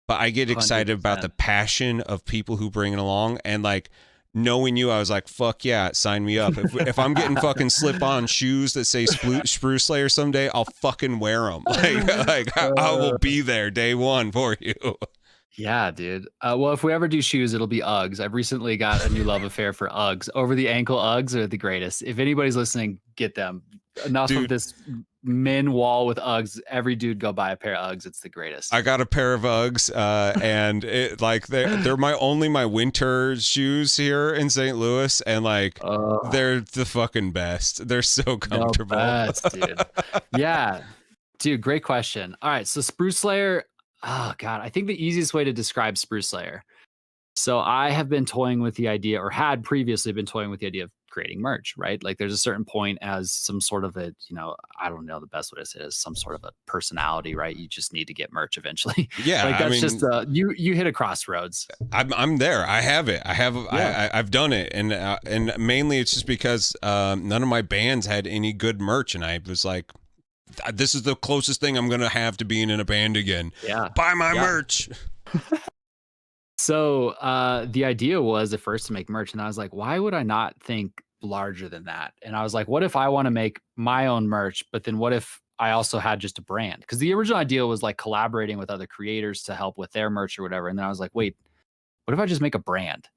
but I get excited 100%. About the passion of people who bring it along. And like, knowing you, I was like, fuck yeah, sign me up. If I'm getting fucking slip-on shoes that say Sprue Slayer someday, I'll fucking wear them. I will be there day one for you. Yeah, dude. Well, if we ever do shoes, it'll be Uggs. I've recently got a new love affair for Uggs. Over the ankle Uggs are the greatest. If anybody's listening, get them. Enough of this men wall with Uggs. Every dude go buy a pair of Uggs. It's the greatest. I got a pair of Uggs, and it, like they're my winter shoes here in St. Louis, and like they're the fucking best. They're so comfortable. The best, dude. Yeah, dude. Great question. All right, so Spruce Slayer. Oh god, I think the easiest way to describe Spruce Slayer. So I have been toying with the idea, or had previously been toying with the idea of creating merch, right? Like there's a certain point as some sort of a, I don't know the best way to say it, is some sort of a personality, right? You just need to get merch eventually. Yeah, like that's just you hit a crossroads. I'm there. I have it. I've done it, and mainly it's just because none of my bands had any good merch, and I was like, this is the closest thing I'm gonna have to being in a band again. Yeah, buy my merch. So the idea was at first to make merch, and I was like, why would I not think larger than that? And I was like, what if I want to make my own merch, but then what if I also had just a brand? Because the original idea was like collaborating with other creators to help with their merch or whatever. And then I was like, wait, what if I just make a brand?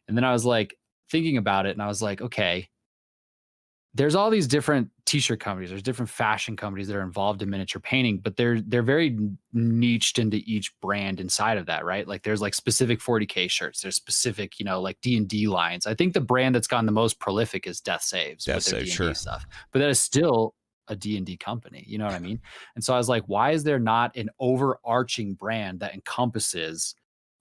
And then I was like thinking about it, and I was like, okay, there's all these different t-shirt companies, there's different fashion companies that are involved in miniature painting, but they're very niched into each brand inside of that, right? Like there's like specific 40K shirts, there's specific, like D&D lines. I think the brand that's gotten the most prolific is Death Saves with their D&D stuff, but that is still a D&D company, you know what I mean? And so I was like, why is there not an overarching brand that encompasses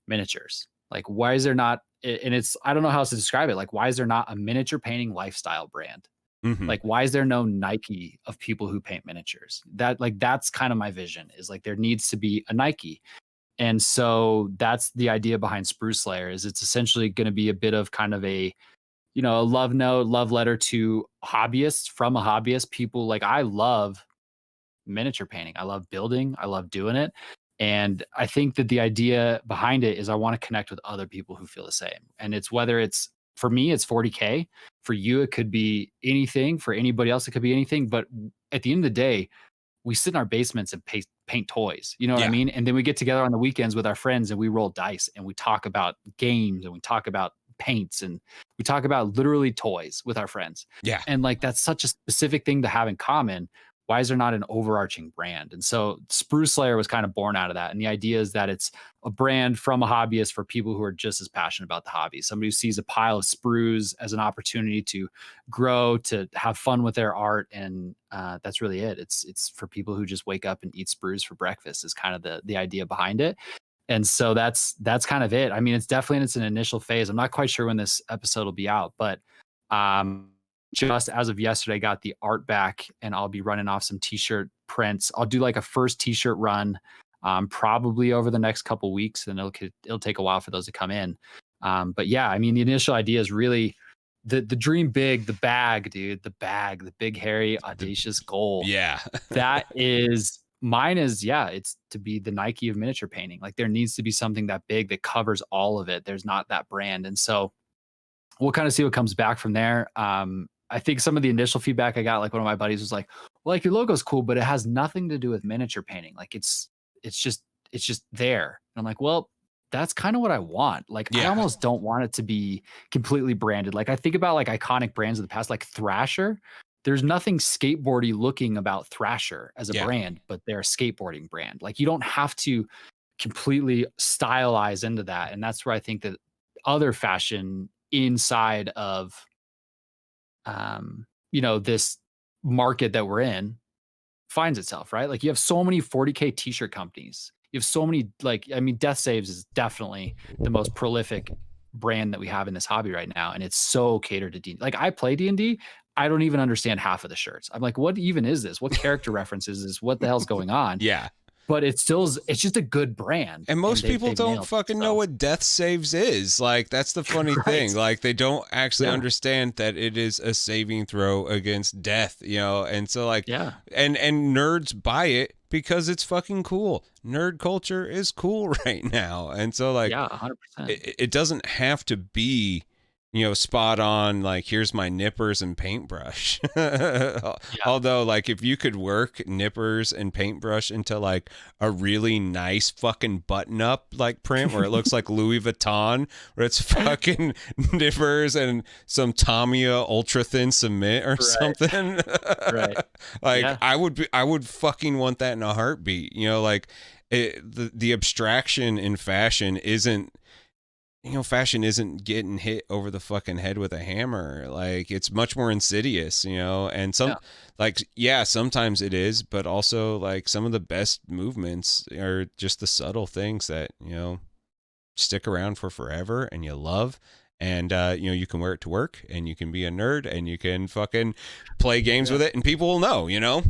miniatures? Like, why is there not, and it's, I don't know how else to describe it. Like, why is there not a miniature painting lifestyle brand? Mm-hmm. Like, why is there no Nike of people who paint miniatures? That's kind of my vision, is like there needs to be a Nike. And so that's the idea behind Spruce Slayer, is it's essentially going to be a bit of kind of a, a love note, love letter to hobbyists, from a hobbyist. People like, I love miniature painting. I love building. I love doing it. And I think that the idea behind it is I want to connect with other people who feel the same. And it's whether it's, for me, it's 40K. For you, it could be anything. For anybody else, it could be anything. But at the end of the day, we sit in our basements and paint toys. You know what I mean? And then we get together on the weekends with our friends and we roll dice and we talk about games and we talk about paints and we talk about literally toys with our friends. Yeah. And like, that's such a specific thing to have in common. Why is there not an overarching brand? And so Spruce Slayer was kind of born out of that. And the idea is that it's a brand from a hobbyist for people who are just as passionate about the hobby. Somebody who sees a pile of sprues as an opportunity to grow, to have fun with their art. And that's really it. It's for people who just wake up and eat sprues for breakfast, is kind of the idea behind it. And so that's kind of it. I mean, it's definitely in its an initial phase. I'm not quite sure when this episode will be out, but just as of yesterday, got the art back, and I'll be running off some t-shirt prints. I'll do like a first t-shirt run, probably over the next couple weeks, and it'll take a while for those to come in. But yeah, I mean, the initial idea is really the dream big, the bag, dude, the big, hairy, audacious goal. Yeah. That is mine. Is, yeah, it's to be the Nike of miniature painting. Like there needs to be something that big that covers all of it. There's not that brand. And so we'll kind of see what comes back from there. I think some of the initial feedback I got, like one of my buddies was like, well, like your logo's cool, but it has nothing to do with miniature painting. Like it's just there. And I'm like, well, that's kind of what I want. Like, I almost don't want it to be completely branded. Like I think about like iconic brands of the past, like Thrasher. There's nothing skateboardy looking about Thrasher as a brand, but they're a skateboarding brand. Like you don't have to completely stylize into that. And that's where I think that other fashion inside of this market that we're in finds itself, right? Like you have so many 40K t-shirt companies. You have so many, like, I mean, Death Saves is definitely the most prolific brand that we have in this hobby right now. And it's so catered to D&D. Like I play D&D. I don't even understand half of the shirts. I'm like, what even is this? What character references is this? What the hell's going on? Yeah. But it's just a good brand. And most people don't fucking know what Death Saves is. Like, that's the funny thing. Like, they don't actually understand that it is a saving throw against death, And so, like, and nerds buy it because it's fucking cool. Nerd culture is cool right now. And so, like, 100%. It doesn't have to be spot on, like, here's my nippers and paintbrush. Yeah. Although, like, if you could work nippers and paintbrush into like a really nice fucking button up like print where it looks like Louis Vuitton, where it's fucking nippers and some Tamiya ultra thin cement or Right. something. Right. Like, Yeah. I would fucking want that in a heartbeat. Like, the abstraction in fashion isn't, fashion isn't getting hit over the fucking head with a hammer. Like, it's much more insidious, and Yeah. like, yeah, sometimes it is, but also, like, some of the best movements are just the subtle things that, stick around for forever and you love. And, you can wear it to work and you can be a nerd and you can fucking play games Yeah. with it and people will know, Yeah.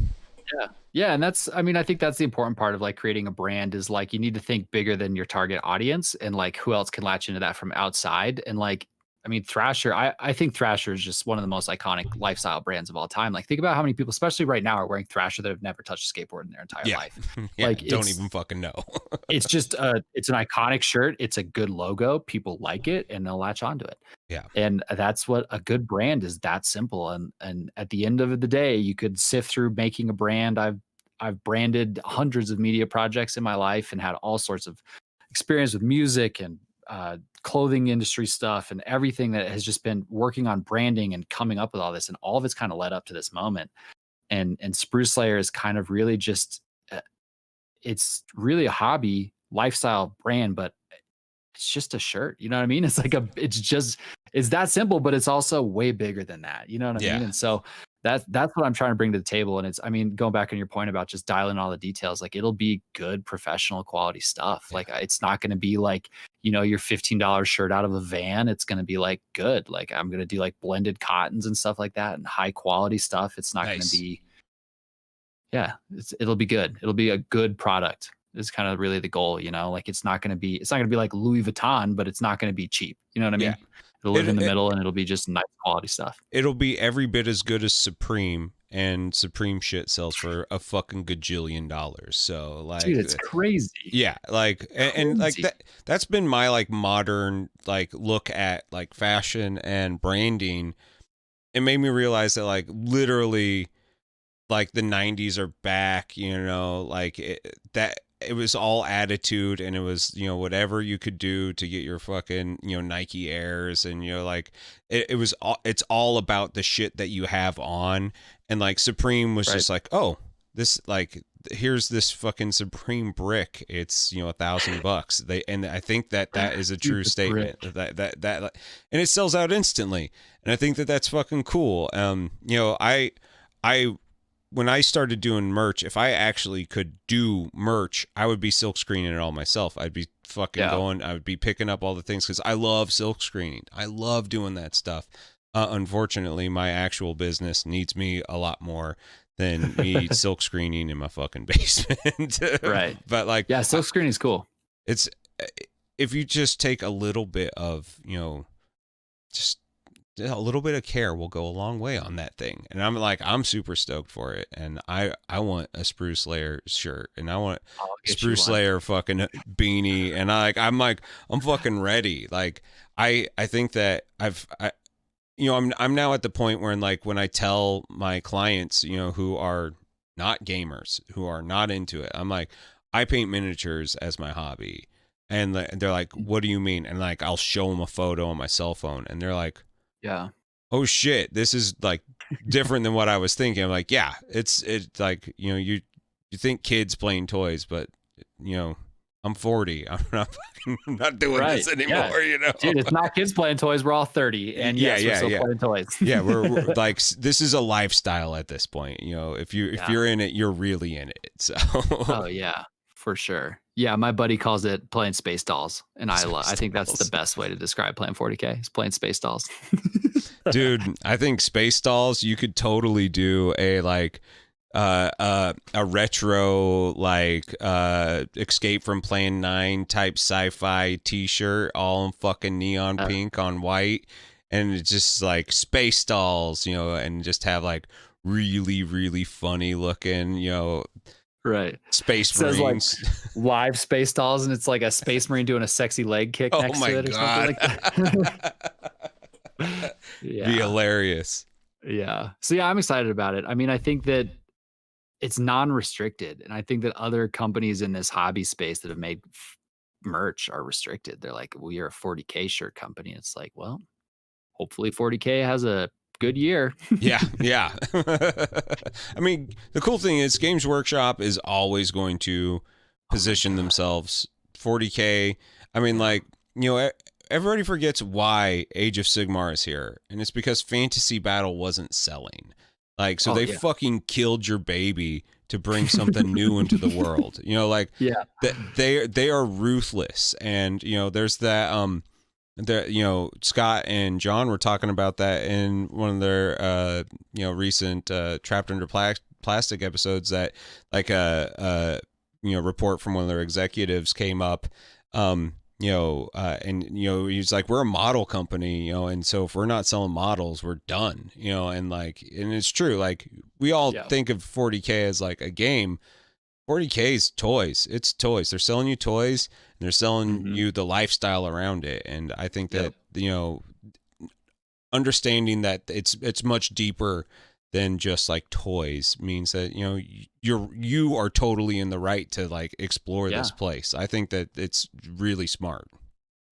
Yeah. And I mean, I think that's the important part of like creating a brand is like you need to think bigger than your target audience and like who else can latch into that from outside. And like, I mean, Thrasher, I think Thrasher is just one of the most iconic lifestyle brands of all time. Like, think about how many people, especially right now, are wearing Thrasher that have never touched a skateboard in their entire Yeah. life. Yeah. Like, Don't even fucking know. it's just it's an iconic shirt. It's a good logo. People like it and they'll latch onto it. Yeah. And that's what a good brand is, that simple. And at the end of the day, you could sift through making a brand. I've branded hundreds of media projects in my life and had all sorts of experience with music and clothing industry stuff and everything that has just been working on branding and coming up with all this. And all of it's kind of led up to this moment. And Spruce Slayer is kind of really just it's really a hobby lifestyle brand, but it's just a shirt. You know what I mean? It's that simple, but it's also way bigger than that. You know what I mean? Yeah. And so that's what I'm trying to bring to the table. And I mean, going back on your point about just dialing all the details, like it'll be good professional quality stuff. Yeah. Like it's not going to be like, your $15 shirt out of a van. It's going to be like good. Like I'm going to do like blended cottons and stuff like that and high quality stuff. It's not going to Nice. be, yeah, it'll be good. It'll be a good product is kind of really the goal, like it's not going to be like Louis Vuitton, but it's not going to be cheap. You know what I Yeah. mean? It'll live in the middle and it'll be just nice quality stuff. It'll be every bit as good as Supreme, and Supreme shit sells for a fucking gajillion dollars. So, like, Dude, it's crazy. yeah, like, and like that's been my like modern like look at like fashion and branding. It made me realize that like literally like the 90s are back, like that it was all attitude, and it was, whatever you could do to get your fucking, Nike Airs, and, like it's all about the shit that you have on. And like Supreme was just like, oh, this, like, here's this fucking Supreme brick. It's, $1,000. And I think that is a true statement that, and it sells out instantly. And I think that that's fucking cool. I when I started doing merch, if I actually could do merch, I would be silk screening it all myself. I'd be fucking going, I would be picking up all the things because I love silk screening. I love doing that stuff. Unfortunately, my actual business needs me a lot more than me silk screening in my fucking basement. Right. But like, yeah, silk screening is cool. It's, if you just take a little bit of, just a little bit of care will go a long way on that thing. And I'm super stoked for it. And I want a Spruce Slayer shirt, and I want Spruce Slayer fucking beanie. And I'm fucking ready. Like, I think that I'm now at the point where, like, when I tell my clients, who are not gamers, who are not into it, I'm like, I paint miniatures as my hobby. And they're like, what do you mean? And like, I'll show them a photo on my cell phone, and they're like, yeah, oh shit, this is like different than what I was thinking. I'm like, yeah, it's like, you think kids playing toys, but I'm 40. I'm not doing this anymore. Dude, it's not kids playing toys. We're all 30, and we're still playing toys. Yeah, we're like, this is a lifestyle at this point. If you're in it, you're really in it. So. Oh yeah, for sure. Yeah, my buddy calls it playing space dolls, and I think that's the best way to describe playing 40K is playing space dolls. Dude, I think space dolls, you could totally do a like a retro like Escape from Plan 9 type sci-fi t-shirt, all in fucking neon pink on white, and it's just like space dolls, and just have like really, really funny looking, right, Space Marines. Like live space dolls, and it's like a space marine doing a sexy leg kick next to it or something like that. Be Yeah. hilarious. Yeah. So yeah, I'm excited about it. I mean, I think that it's non-restricted, and I think that other companies in this hobby space that have made merch are restricted. They're like, "We are a 40K shirt company." It's like, well, hopefully 40K has a good year. Yeah, yeah. I mean, the cool thing is Games Workshop is always going to Oh my position god. themselves 40K. I mean, Yeah. like, everybody forgets why Age of Sigmar is here, and it's because Fantasy Battle wasn't selling. Like, so Oh they yeah. fucking killed your baby to bring something new into the world. Like Yeah. that they are ruthless, and there's that Scott and John were talking about that in one of their recent Trapped Under Plastic episodes, that like a report from one of their executives came up, and he's like, we're a model company, and so if we're not selling models, we're done, and it's true. Like, we all Yeah. think of 40K as like a game. 40K is toys. It's toys. They're selling you toys, and they're selling Mhm. you the lifestyle around it. And I think Yep. that, understanding that it's much deeper than just like toys means that, you are totally in the right to like explore this Yeah. place. I think that it's really smart.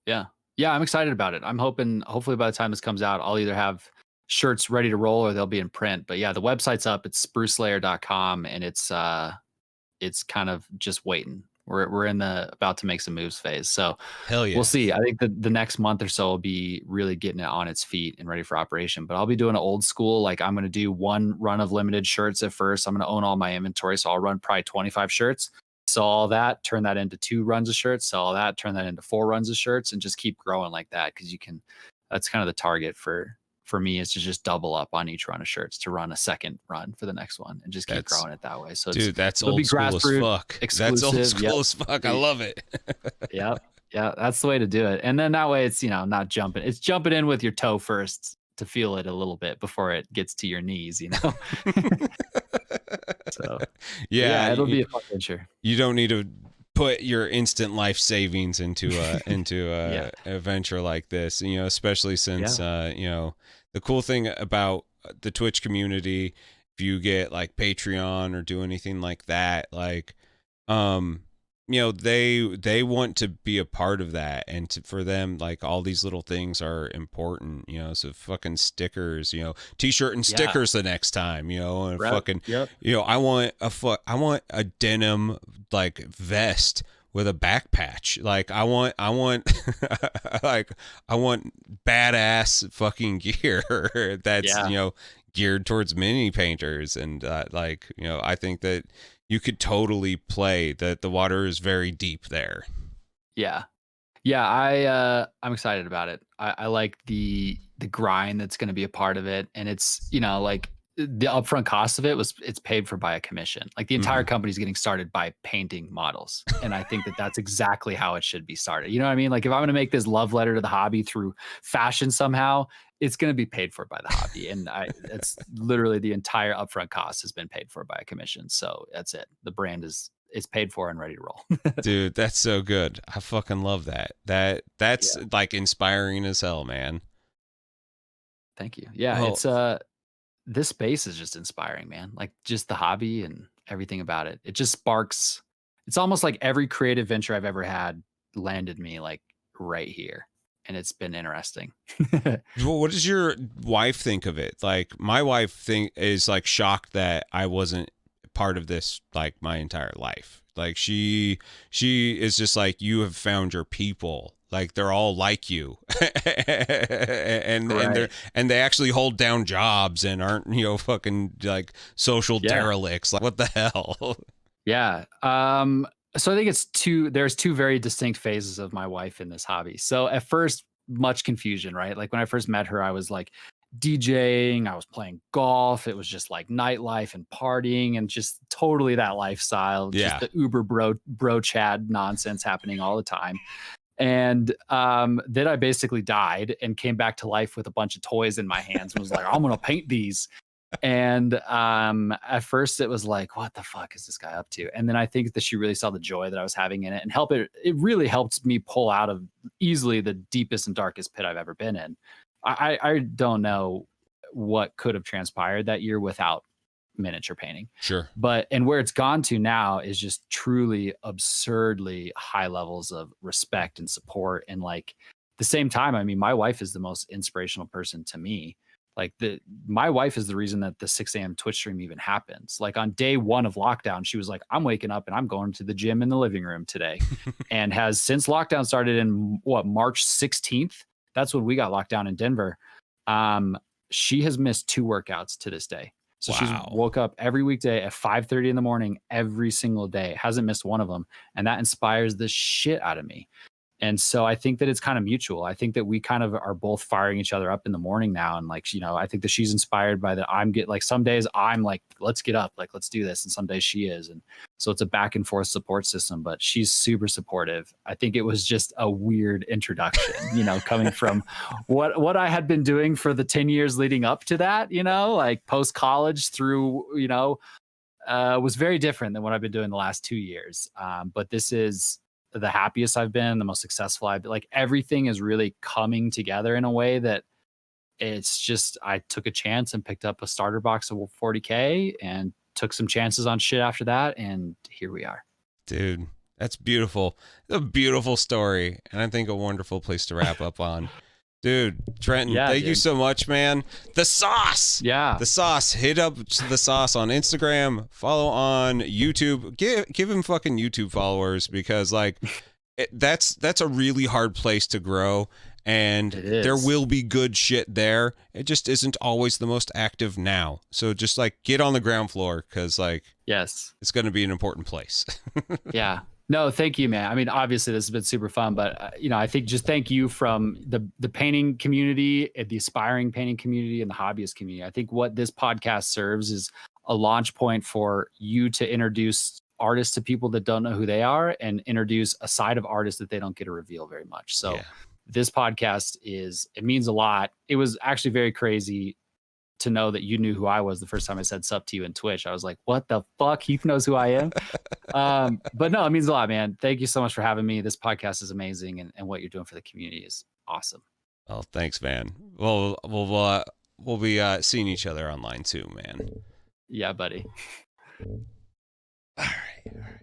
Yeah. Yeah, I'm excited about it. I'm hoping hopefully by the time this comes out, I'll either have shirts ready to roll or they'll be in print. But yeah, the website's up. It's sprucelayer.com, and it's kind of just waiting. We're in the about to make some moves phase. So Hell we'll yeah. see. I think the next month or so will be really getting it on its feet and ready for operation. But I'll be doing an old school. Like, I'm gonna do one run of limited shirts at first. I'm gonna own all my inventory. So I'll run probably 25 shirts. Sell all that, turn that into 2 runs of shirts, sell all that, turn that into 4 runs of shirts, and just keep growing like that. Cause you can that's kind of the target for me, is to just double up on each run of shirts, to run a second run for the next one and just keep That's growing it that way. So Dude, that's it'll be old school as grassroots fuck. That's old exclusive. Yep. school as fuck. I love it. Yep. Yeah, that's the way to do it. And then that way it's, not jumping. It's jumping in with your toe first to feel it a little bit before it gets to your knees. So, but Yeah, yeah, it'll be a fun venture. you don't need to put your instant life savings into Yeah. a venture like this, especially since Yeah. the cool thing about the Twitch community, if you get like Patreon or do anything like that, like um they want to be a part of that, and for them, like, all these little things are important, so fucking stickers, t-shirt and Yeah. stickers the next time, and Right. fucking, Yep. I want a denim like vest with a back patch. Like, I want like, I want badass fucking gear that's, Yeah. geared towards mini painters. And like, I think that you could totally play that. The water is very deep there. Yeah. Yeah, I'm excited about it. I like the grind that's gonna be a part of it, and it's, like, the upfront cost of it's paid for by a commission. Like, the entire Hmm. company's getting started by painting models, and I think that that's exactly how it should be started. You know what I mean? Like, if I'm gonna make this love letter to the hobby through fashion somehow, it's gonna be paid for by the hobby, and it's literally the entire upfront cost has been paid for by a commission. So that's it. The brand is paid for and ready to roll. Dude, that's so good. I fucking love that. That's Yeah. like inspiring as hell, man. Thank you. Yeah, Well, this space is just inspiring, man. Like, just the hobby and everything about it. It just sparks. It's almost like every creative venture I've ever had landed me like right here, and it's been interesting. what does your wife think of it? Like, my wife is like shocked that I wasn't part of this like my entire life. Like, she is just like, you have found your people. Like, they're all like you, Right. and they actually hold down jobs and aren't, fucking like social Yeah. derelicts. Like, what the hell? Yeah. So I think there's two very distinct phases of my wife in this hobby. So at first, much confusion, right? Like, when I first met her, I was like DJing, I was playing golf. It was just like nightlife and partying and just totally that lifestyle, just Yeah. the Uber bro Chad nonsense happening all the time. And then I basically died and came back to life with a bunch of toys in my hands and was like, I'm gonna paint these. And at first it was like, what the fuck is this guy up to? And then I think that she really saw the joy that I was having in it, and it really helped me pull out of easily the deepest and darkest pit I've ever been in. I don't know what could have transpired that year without miniature painting. Sure. But and where it's gone to now is just truly absurdly high levels of respect and support. And like the same time, I mean, my wife is the most inspirational person to me. Like my wife is the reason that the 6 a.m. Twitch stream even happens. Like on day 1 of lockdown, she was like, I'm waking up and I'm going to the gym in the living room today. And has since lockdown started in March 16th. That's when we got locked down in Denver. She has missed 2 workouts to this day. So she's woke up every weekday at 5:30 in the morning every single day, hasn't missed one of them. And that inspires the shit out of me. And so I think that it's kind of mutual. I think that we kind of are both firing each other up in the morning now. And like, you know, I think that she's inspired by that. Like some days I'm like, let's get up, like, let's do this. And some days she is. And so it's a back and forth support system, but she's super supportive. I think it was just a weird introduction, you know, coming from what I had been doing for the 10 years leading up to that, you know, like post college through, you know, was very different than what I've been doing the last 2 years. But this is the happiest I've been, the most successful I've been. Like everything is really coming together in a way that it's just, I took a chance and picked up a starter box of 40K and took some chances on shit after that. And here we are. Dude, that's beautiful. A beautiful story. And I think a wonderful place to wrap up on. Dude, Trenton, thank you so much, man. The sauce. Yeah. The sauce. Hit up the sauce on Instagram. Follow on YouTube. Give him fucking YouTube followers because like that's a really hard place to grow. And there will be good shit there. It just isn't always the most active now. So just like get on the ground floor because like yes, it's going to be an important place. Yeah. No, thank you, man. I mean, obviously this has been super fun, but you know, I think just thank you from the painting community, the aspiring painting community, and the hobbyist community. I think what this podcast serves is a launch point for you to introduce artists to people that don't know who they are and introduce a side of artists that they don't get to reveal very much. So this podcast it means a lot. It was actually very crazy to know that you knew who I was the first time I said sup to you in Twitch. I was like, what the fuck? Heath knows who I am. But no, it means a lot, man. Thank you so much for having me. This podcast is amazing. And what you're doing for the community is awesome. Oh, thanks, man. Well, we'll be seeing each other online too, man. Yeah, buddy. All right.